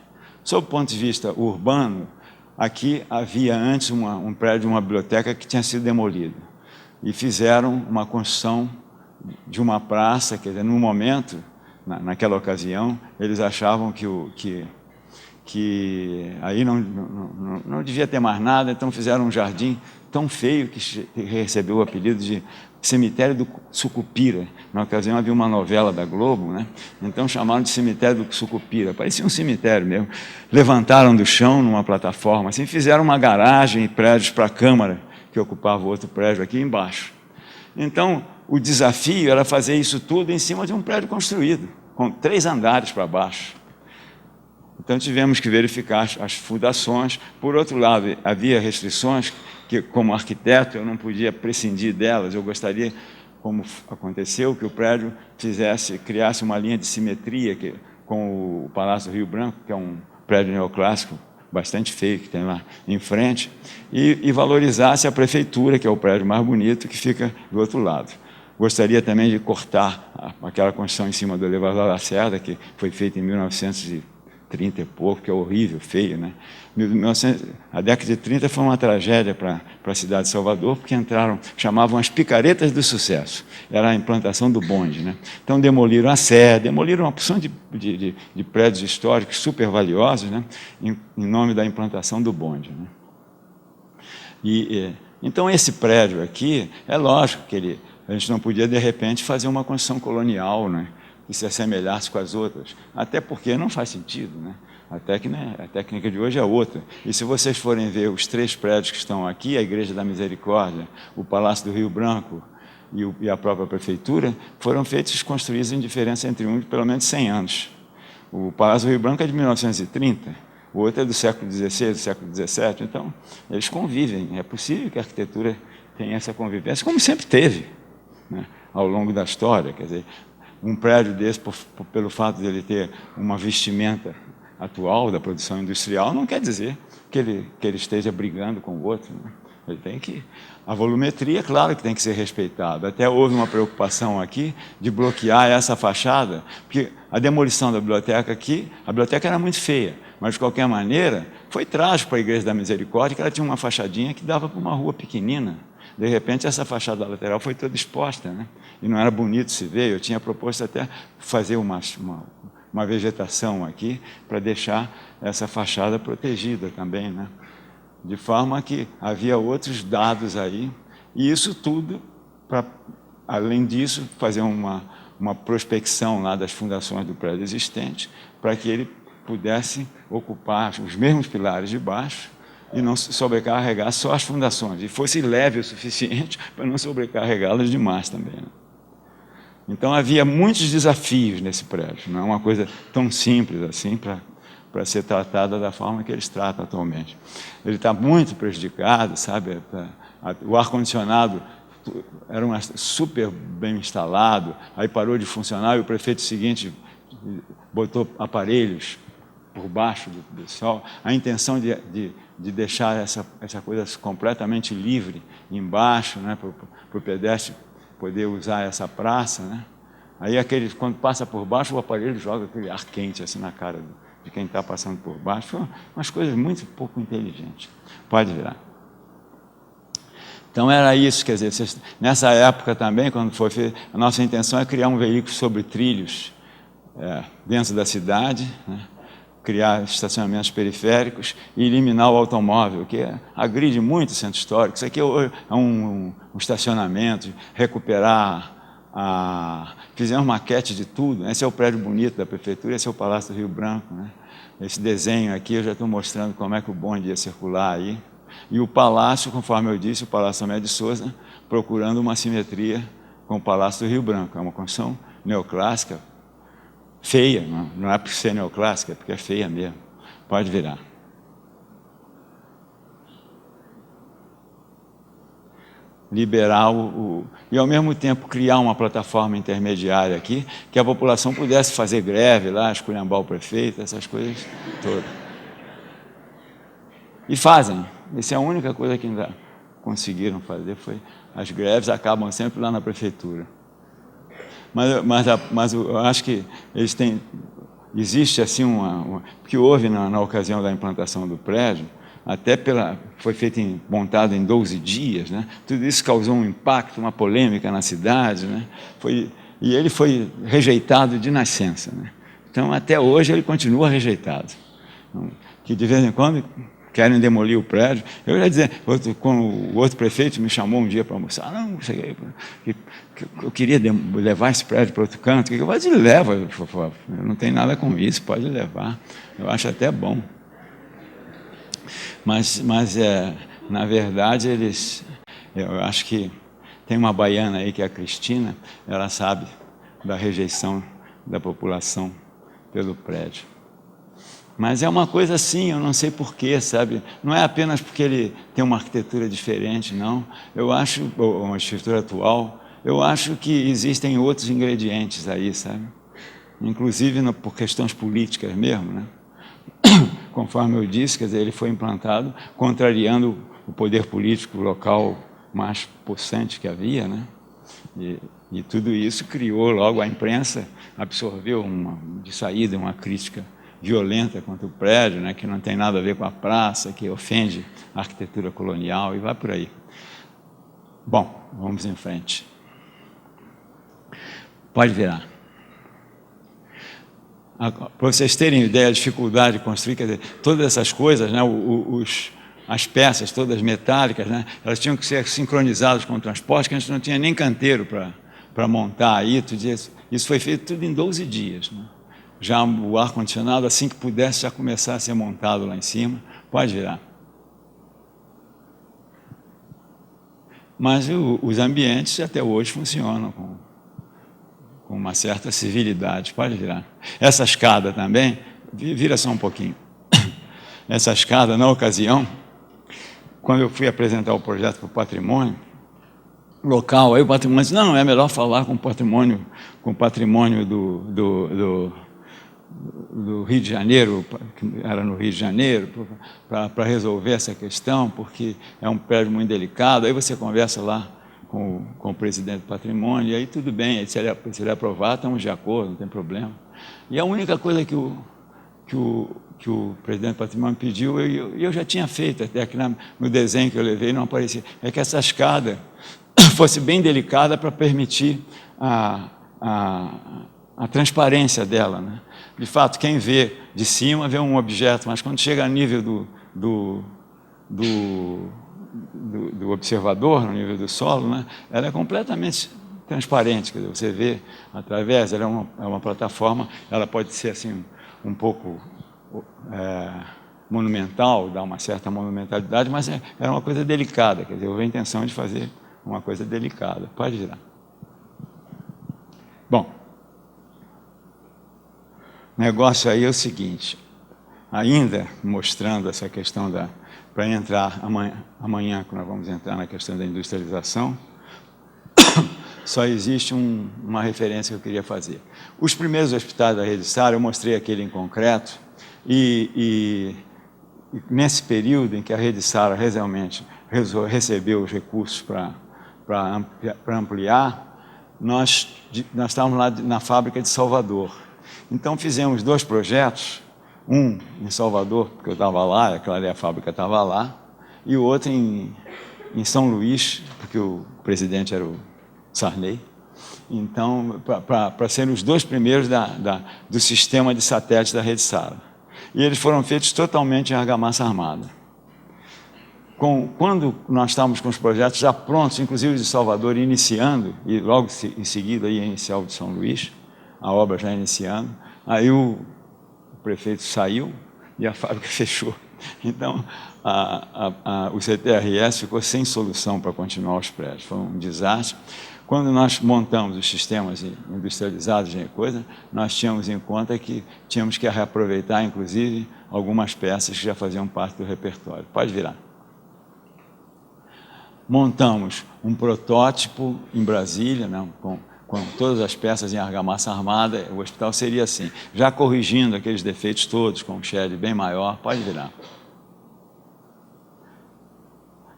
[SPEAKER 1] Sob o ponto de vista urbano, aqui havia antes um prédio, uma biblioteca que tinha sido demolido. E fizeram uma construção de uma praça, quer dizer, no momento, naquela ocasião, eles achavam que aí não devia ter mais nada, então fizeram um jardim tão feio que recebeu o apelido de Cemitério do Sucupira. Na ocasião havia uma novela da Globo, né? Então chamaram de Cemitério do Sucupira, parecia um cemitério mesmo. Levantaram do chão numa plataforma, assim, fizeram uma garagem e prédios para a Câmara, que ocupava outro prédio aqui embaixo. Então, o desafio era fazer isso tudo em cima de um prédio construído, com 3 andares para baixo. Então, tivemos que verificar as fundações. Por outro lado, havia restrições que, como arquiteto, eu não podia prescindir delas. Eu gostaria, como aconteceu, que o prédio criasse uma linha de simetria com o Palácio do Rio Branco, que é um prédio neoclássico bastante feio que tem lá em frente, e valorizasse a prefeitura, que é o prédio mais bonito, que fica do outro lado. Gostaria também de cortar aquela construção em cima do elevador Lacerda, que foi feita em 1930 e pouco, que é horrível, feio, né? A década de 30 foi uma tragédia para a cidade de Salvador, porque chamavam as picaretas do sucesso. Era a implantação do bonde, né? Então, demoliram a Sé, demoliram uma porção de prédios históricos super valiosos, né, em nome da implantação do bonde, né? Então, esse prédio aqui, é lógico que a gente não podia, de repente, fazer uma construção colonial, né, que se assemelhasse com as outras, até porque não faz sentido, né? A técnica de hoje é outra. E se vocês forem ver os 3 prédios que estão aqui, a Igreja da Misericórdia, o Palácio do Rio Branco e a própria Prefeitura, foram construídos em diferença entre um de pelo menos 100 anos. O Palácio do Rio Branco é de 1930, o outro é do século XVI, do século XVII, então eles convivem. É possível que a arquitetura tenha essa convivência, como sempre teve, né, ao longo da história. Quer dizer, um prédio desse, pelo fato de ele ter uma vestimenta atual da produção industrial, não quer dizer que ele esteja brigando com o outro, né? Ele tem que... A volumetria, claro que tem que ser respeitada. Até houve uma preocupação aqui de bloquear essa fachada, porque a demolição da biblioteca aqui, a biblioteca era muito feia, mas, de qualquer maneira, foi trágico para a Igreja da Misericórdia, que ela tinha uma fachadinha que dava para uma rua pequenina. De repente, essa fachada lateral foi toda exposta, né? E não era bonito se ver. Eu tinha proposto até fazer uma vegetação aqui para deixar essa fachada protegida também, né? De forma que havia outros dados aí, e isso tudo, além disso, fazer uma prospecção lá das fundações do prédio existente, para que ele pudesse ocupar os mesmos pilares de baixo e não sobrecarregar só as fundações, e fosse leve o suficiente para não sobrecarregá-las demais também, né? Então, havia muitos desafios nesse prédio, não é uma coisa tão simples assim para ser tratada da forma que eles tratam atualmente. Ele está muito prejudicado, sabe? O ar-condicionado era super bem instalado, aí parou de funcionar e o prefeito seguinte botou aparelhos por baixo do sol. A intenção de deixar essa coisa completamente livre embaixo, né, para o pedestre poder usar essa praça, né? Aí, quando passa por baixo, o aparelho joga aquele ar quente assim na cara de quem está passando por baixo. Foi umas coisas muito pouco inteligentes. Pode virar. Então, era isso, quer dizer, nessa época também, quando foi feito, a nossa intenção é criar um veículo sobre trilhos dentro da cidade, né? Criar estacionamentos periféricos e eliminar o automóvel, que agride muito o centro histórico. Isso aqui é um estacionamento, recuperar fizemos maquete de tudo. Esse é o prédio bonito da prefeitura, esse é o Palácio do Rio Branco, né? Esse desenho aqui eu já estou mostrando como é que o bonde ia circular aí. E o palácio, conforme eu disse, o Palácio Tomé de Souza, procurando uma simetria com o Palácio do Rio Branco. É uma construção neoclássica, feia, não é por ser neoclássica, é porque é feia mesmo. Pode virar. liberar e, ao mesmo tempo, criar uma plataforma intermediária aqui, que a população pudesse fazer greve lá, esculhambar o prefeito, essas coisas todas. E fazem. Essa é a única coisa que ainda conseguiram fazer, foi as greves acabam sempre lá na prefeitura. Mas eu acho que eles têm... Existe assim porque houve na ocasião da implantação do prédio, até foi montado em 12 dias, né? Tudo isso causou um impacto, uma polêmica na cidade, né? E ele foi rejeitado de nascença, né? Então, até hoje, ele continua rejeitado. Que de vez em quando querem demolir o prédio. Eu ia dizer, quando o outro prefeito me chamou um dia para almoçar, não, eu queria levar esse prédio para outro canto. Eu falei, leva, por favor, não tem nada com isso, pode levar. Eu acho até bom. Mas na verdade, eu acho que tem uma baiana aí, que é a Cristina, ela sabe da rejeição da população pelo prédio. Mas é uma coisa assim, eu não sei porquê, sabe? Não é apenas porque ele tem uma arquitetura diferente, não. Eu acho, uma arquitetura atual, eu acho que existem outros ingredientes aí, sabe? Inclusive por questões políticas mesmo, né? Conforme eu disse, quer dizer, ele foi implantado contrariando o poder político local mais possante que havia, né? E tudo isso criou logo a imprensa, absorveu de saída uma crítica violenta contra o prédio, né, que não tem nada a ver com a praça, que ofende a arquitetura colonial, e vai por aí. Bom, vamos em frente. Pode virar. Para vocês terem ideia da dificuldade de construir, quer dizer, todas essas coisas, né, as peças todas metálicas, né, elas tinham que ser sincronizadas com o transporte, que a gente não tinha nem canteiro para montar aí, isso foi feito tudo em 12 dias, né? Já o ar-condicionado, assim que pudesse, já começar a ser montado lá em cima. Pode virar. Mas os ambientes até hoje funcionam com uma certa civilidade. Pode virar. Essa escada também, vira só um pouquinho. Essa escada, na ocasião, quando eu fui apresentar o projeto para o patrimônio local, aí o patrimônio disse, não, é melhor falar com o patrimônio do Rio de Janeiro, que era no Rio de Janeiro, para resolver essa questão, porque é um prédio muito delicado. Aí você conversa lá com o presidente do patrimônio, e aí tudo bem, se ele aprovar, estamos de acordo, não tem problema. E a única coisa que o presidente do patrimônio pediu, eu já tinha feito, até que no desenho que eu levei não aparecia, é que essa escada fosse bem delicada para permitir a transparência dela, né? De fato, quem vê de cima vê um objeto, mas quando chega a nível do observador, no nível do solo, né, ela é completamente transparente, quer dizer, você vê através, ela é uma plataforma, ela pode ser assim um pouco monumental, dá uma certa monumentalidade, mas é uma coisa delicada, quer dizer, houve a intenção de fazer uma coisa delicada. Pode girar. Bom, o negócio aí é o seguinte, ainda mostrando essa questão para entrar amanhã, quando nós vamos entrar na questão da industrialização, só existe uma referência que eu queria fazer. Os primeiros hospitais da Rede Sara, eu mostrei aquele em concreto, e nesse período em que a Rede Sara realmente recebeu os recursos para ampliar, nós estávamos lá na fábrica de Salvador. Então fizemos 2 projetos, um em Salvador, porque eu estava lá, a fábrica estava lá, e o outro em São Luís, porque o presidente era o Sarney. Então, para serem os 2 primeiros do sistema de satélites da Rede Sara. E eles foram feitos totalmente em argamassa armada. Quando nós estávamos com os projetos já prontos, inclusive de Salvador iniciando, e logo em seguida ia iniciar o de São Luís, a obra já iniciando, aí o prefeito saiu e a fábrica fechou. Então, o CTRS ficou sem solução para continuar os prédios, foi um desastre. Quando nós montamos os sistemas industrializados de coisa, nós tínhamos em conta que tínhamos que reaproveitar, inclusive, algumas peças que já faziam parte do repertório. Pode virar. montamos um protótipo em Brasília, né, com todas as peças em argamassa armada. O hospital seria assim, já corrigindo aqueles defeitos todos, com um shed bem maior, pode virar.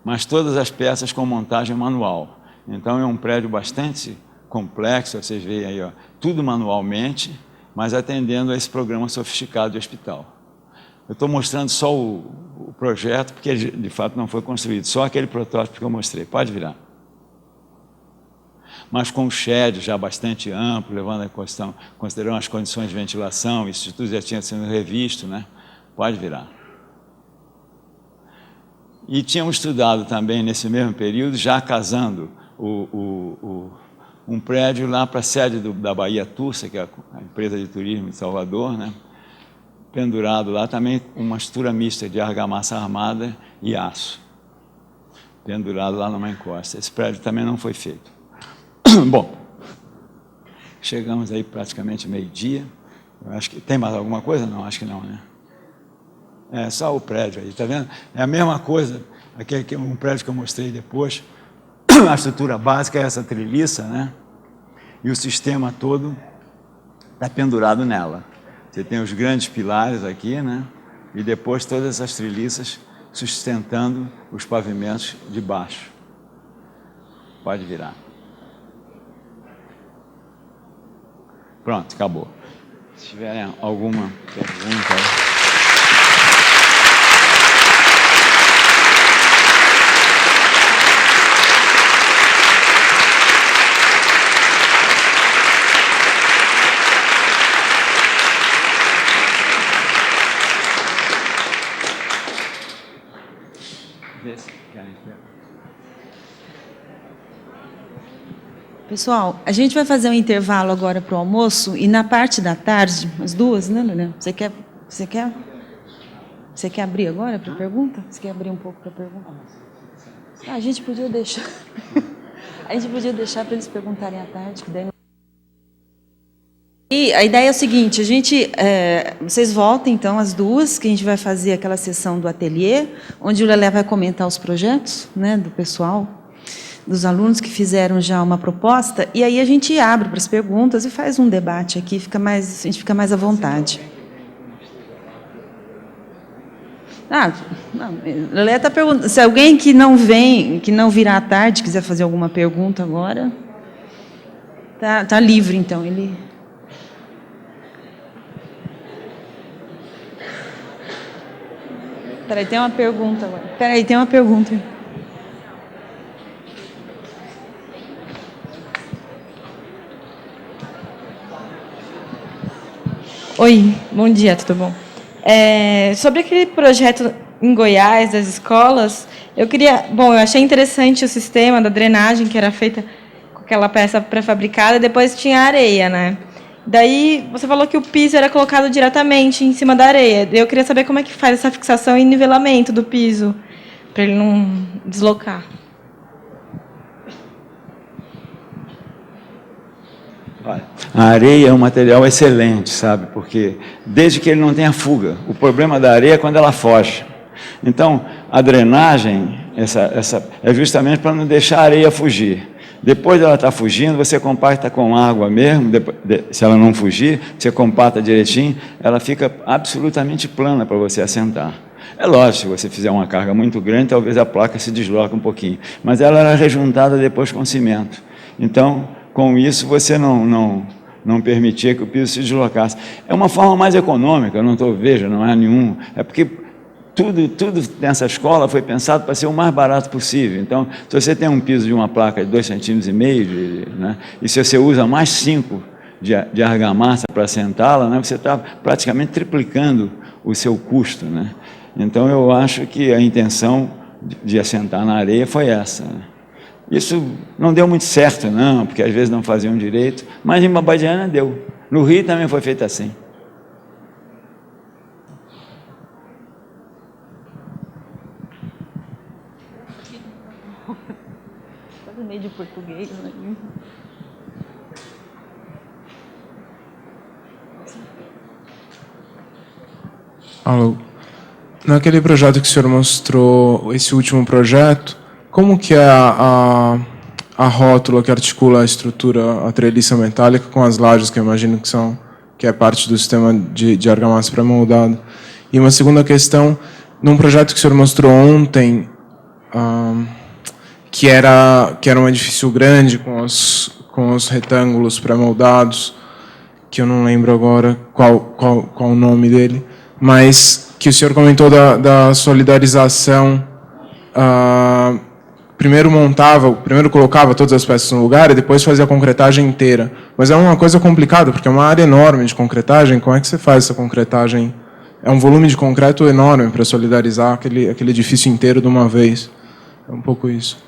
[SPEAKER 1] Mas todas as peças com montagem manual. Então é um prédio bastante complexo, vocês veem aí, ó, tudo manualmente, mas atendendo a esse programa sofisticado de hospital. Eu estou mostrando só o projeto, porque ele, de fato, não foi construído, só aquele protótipo que eu mostrei. Pode virar. Mas com o shed já bastante amplo, levando em considerando as condições de ventilação, isso tudo já tinha sido revisto, né? Pode virar. E tínhamos estudado também, nesse mesmo período, já casando um prédio lá para a sede da Bahia Tursa, que é a empresa de turismo de Salvador, né? Pendurado lá também uma estrutura mista de argamassa armada e aço, pendurado lá numa encosta. Esse prédio também não foi feito. Bom, chegamos aí praticamente meio-dia. Acho que tem mais alguma coisa? Não, acho que não, né? É só o prédio aí, tá vendo? É a mesma coisa, aquele que um prédio que eu mostrei depois. A estrutura básica é essa treliça, né? E o sistema todo está pendurado nela. Você tem os grandes pilares aqui, né? E depois todas essas treliças sustentando os pavimentos de baixo. Pode virar. Pronto, acabou. Se tiverem alguma pergunta aí.
[SPEAKER 2] Pessoal, a gente vai fazer um intervalo agora para o almoço e na parte da tarde, as duas, né, Lilian? Você quer abrir agora para a pergunta? Você quer abrir um pouco para a pergunta? Ah, a gente podia deixar. A gente podia deixar para eles perguntarem à tarde, que daí não... E a ideia é o seguinte, vocês voltem então às duas, que a gente vai fazer aquela sessão do ateliê, onde o Lelé vai comentar os projetos, né, do pessoal, dos alunos que fizeram já uma proposta, e aí a gente abre para as perguntas e faz um debate aqui, a gente fica mais à vontade. Lelé está perguntando, se alguém que não virá à tarde, quiser fazer alguma pergunta agora, tá livre então, ele... Peraí, tem uma pergunta agora. Peraí, tem uma pergunta.
[SPEAKER 3] Oi, bom dia, tudo bom? Sobre aquele projeto em Goiás, das escolas, eu achei interessante o sistema da drenagem, que era feita com aquela peça pré-fabricada, e depois tinha areia, né? Daí, você falou que o piso era colocado diretamente em cima da areia. Eu queria saber como é que faz essa fixação e nivelamento do piso, para ele não deslocar.
[SPEAKER 1] A areia é um material excelente, sabe? Porque desde que ele não tenha fuga. O problema da areia é quando ela foge. Então, a drenagem é justamente para não deixar a areia fugir. Depois dela estar fugindo, você compacta com água mesmo, se ela não fugir, você compacta direitinho, ela fica absolutamente plana para você assentar. É lógico, se você fizer uma carga muito grande, talvez a placa se desloque um pouquinho, mas ela era rejuntada depois com cimento. Então, com isso, você não permitia que o piso se deslocasse. É uma forma mais econômica, não é nenhum... É porque tudo nessa escola foi pensado para ser o mais barato possível. Então, se você tem um piso de uma placa de 2,5 cm, né, e se você usa mais 5 de argamassa para assentá-la, né, você está praticamente triplicando o seu custo, né? Então, eu acho que a intenção de assentar na areia foi essa, né? Isso não deu muito certo, não, porque às vezes não faziam direito, mas em Babadiana deu. No Rio também foi feito assim.
[SPEAKER 2] Quase meio de português, né?
[SPEAKER 4] Alô. Naquele projeto que o senhor mostrou, esse último projeto, como que é a rótula que articula a estrutura, a treliça metálica com as lajes, que eu imagino que é parte do sistema de argamassa pré-moldado? E uma segunda questão, num projeto que o senhor mostrou ontem, que era um edifício grande com os retângulos pré-moldados, que eu não lembro agora qual o nome dele, mas que o senhor comentou da solidarização. Primeiro colocava todas as peças no lugar e depois fazia a concretagem inteira. Mas é uma coisa complicada, porque é uma área enorme de concretagem. Como é que você faz essa concretagem? É um volume de concreto enorme para solidarizar aquele edifício inteiro de uma vez. É um pouco isso.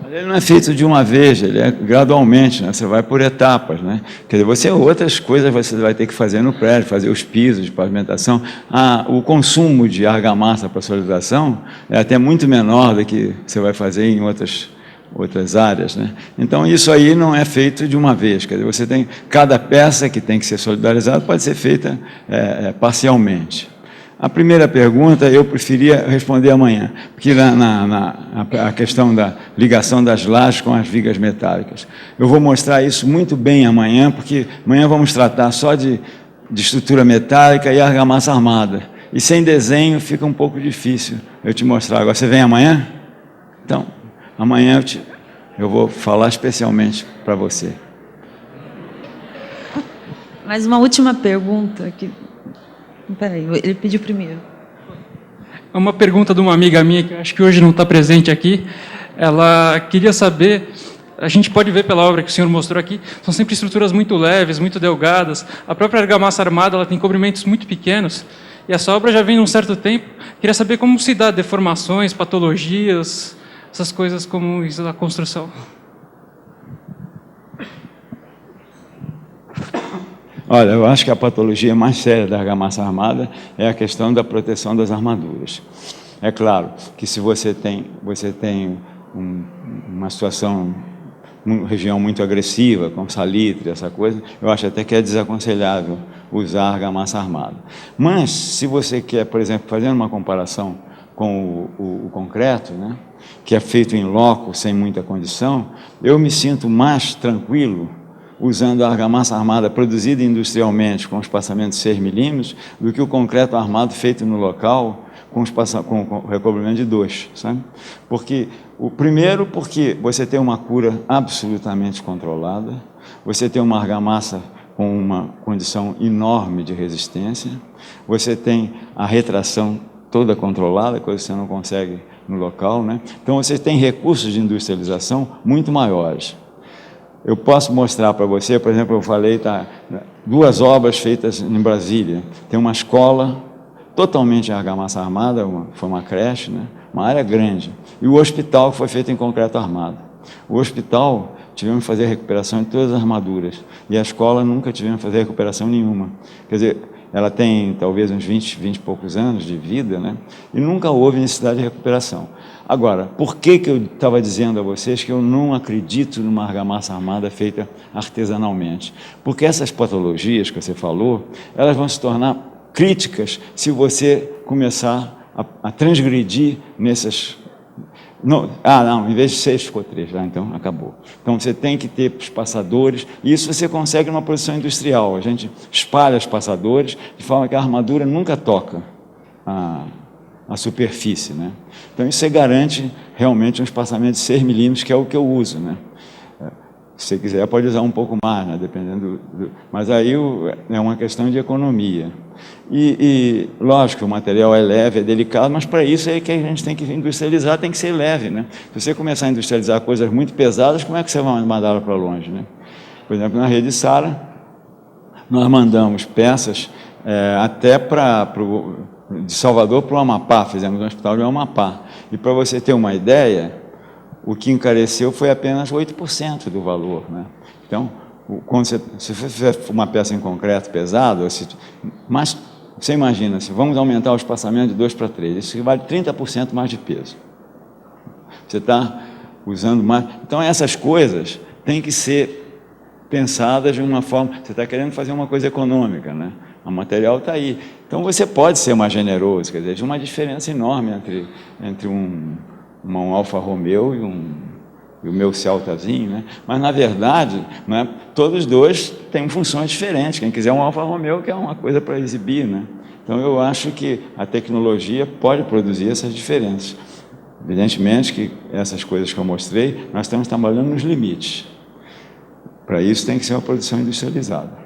[SPEAKER 1] Ele não é feito de uma vez, ele é gradualmente, né? Você vai por etapas, né? Quer dizer, outras coisas você vai ter que fazer no prédio, fazer os pisos de pavimentação. O consumo de argamassa para solidação é até muito menor do que você vai fazer em outras áreas, né? Então, isso aí não é feito de uma vez. Quer dizer, você tem cada peça que tem que ser solidarizada pode ser feita parcialmente. A primeira pergunta eu preferia responder amanhã, porque a questão da ligação das lajes com as vigas metálicas. Eu vou mostrar isso muito bem amanhã, porque amanhã vamos tratar só de estrutura metálica e argamassa armada. E sem desenho fica um pouco difícil eu te mostrar. Agora, você vem amanhã? Então, amanhã eu vou falar especialmente para você.
[SPEAKER 2] Mais uma última pergunta aqui. Peraí, ele pediu primeiro.
[SPEAKER 5] É uma pergunta de uma amiga minha, que eu acho que hoje não está presente aqui. Ela queria saber, a gente pode ver pela obra que o senhor mostrou aqui, são sempre estruturas muito leves, muito delgadas. A própria argamassa armada ela tem cobrimentos muito pequenos, e essa obra já vem há um certo tempo. Queria saber como se dá deformações, patologias, essas coisas comuns da construção.
[SPEAKER 1] Olha, eu acho que a patologia mais séria da argamassa armada é a questão da proteção das armaduras. É claro que se você tem uma situação, uma região muito agressiva, com salitre, essa coisa, eu acho até que é desaconselhável usar argamassa armada. Mas, se você quer, por exemplo, fazendo uma comparação com o concreto, né, que é feito em loco, sem muita condição, eu me sinto mais tranquilo usando a argamassa armada produzida industrialmente com espaçamento de 6 milímetros do que o concreto armado feito no local com recobrimento de 2, sabe? Primeiro, porque você tem uma cura absolutamente controlada, você tem uma argamassa com uma condição enorme de resistência, você tem a retração toda controlada, coisa que você não consegue no local, né? Então, você tem recursos de industrialização muito maiores. Eu posso mostrar para você, por exemplo, eu falei, 2 obras feitas em Brasília. Tem uma escola totalmente em argamassa armada, foi uma creche, né? Uma área grande. E o hospital que foi feito em concreto armado. O hospital, tivemos que fazer a recuperação de todas as armaduras. E a escola nunca tivemos que fazer recuperação nenhuma. Quer dizer, ela tem talvez uns 20 e poucos anos de vida, né? E nunca houve necessidade de recuperação. Agora, por que eu estava dizendo a vocês que eu não acredito numa argamassa armada feita artesanalmente? Porque essas patologias que você falou, elas vão se tornar críticas se você começar a transgredir nessas... Não, em vez de 6 ficou 3, então acabou. Então você tem que ter espaçadores, e isso você consegue numa produção industrial. A gente espalha os espaçadores de forma que a armadura nunca toca a superfície, né? Então isso garante realmente um espaçamento de 6 milímetros, que é o que eu uso, né? Se você quiser pode usar um pouco mais, né? Dependendo mas aí é uma questão de economia. E lógico, o material é leve, é delicado, mas para isso é que a gente tem que industrializar, tem que ser leve, né? Se você começar a industrializar coisas muito pesadas, como é que você vai mandá-la para longe, né? Por exemplo, na Rede Sara, nós mandamos peças até de Salvador para o Amapá, fizemos um hospital de Amapá. E para você ter uma ideia, o que encareceu foi apenas 8% do valor, né? Então, se você fizer uma peça em concreto pesado, mas você imagina, vamos aumentar o espaçamento de 2 para 3, isso vale 30% mais de peso. Você está usando mais... Então, essas coisas têm que ser pensadas de uma forma... Você está querendo fazer uma coisa econômica, né? O material está aí. Então, você pode ser mais generoso, quer dizer, de uma diferença enorme entre um Alfa Romeo e o meu Celtazinho, né? Mas, na verdade, né, todos dois têm funções diferentes. Quem quiser um Alfa Romeo quer uma coisa para exibir, né? Então, eu acho que a tecnologia pode produzir essas diferenças. Evidentemente que essas coisas que eu mostrei, nós estamos trabalhando nos limites. Para isso tem que ser uma produção industrializada.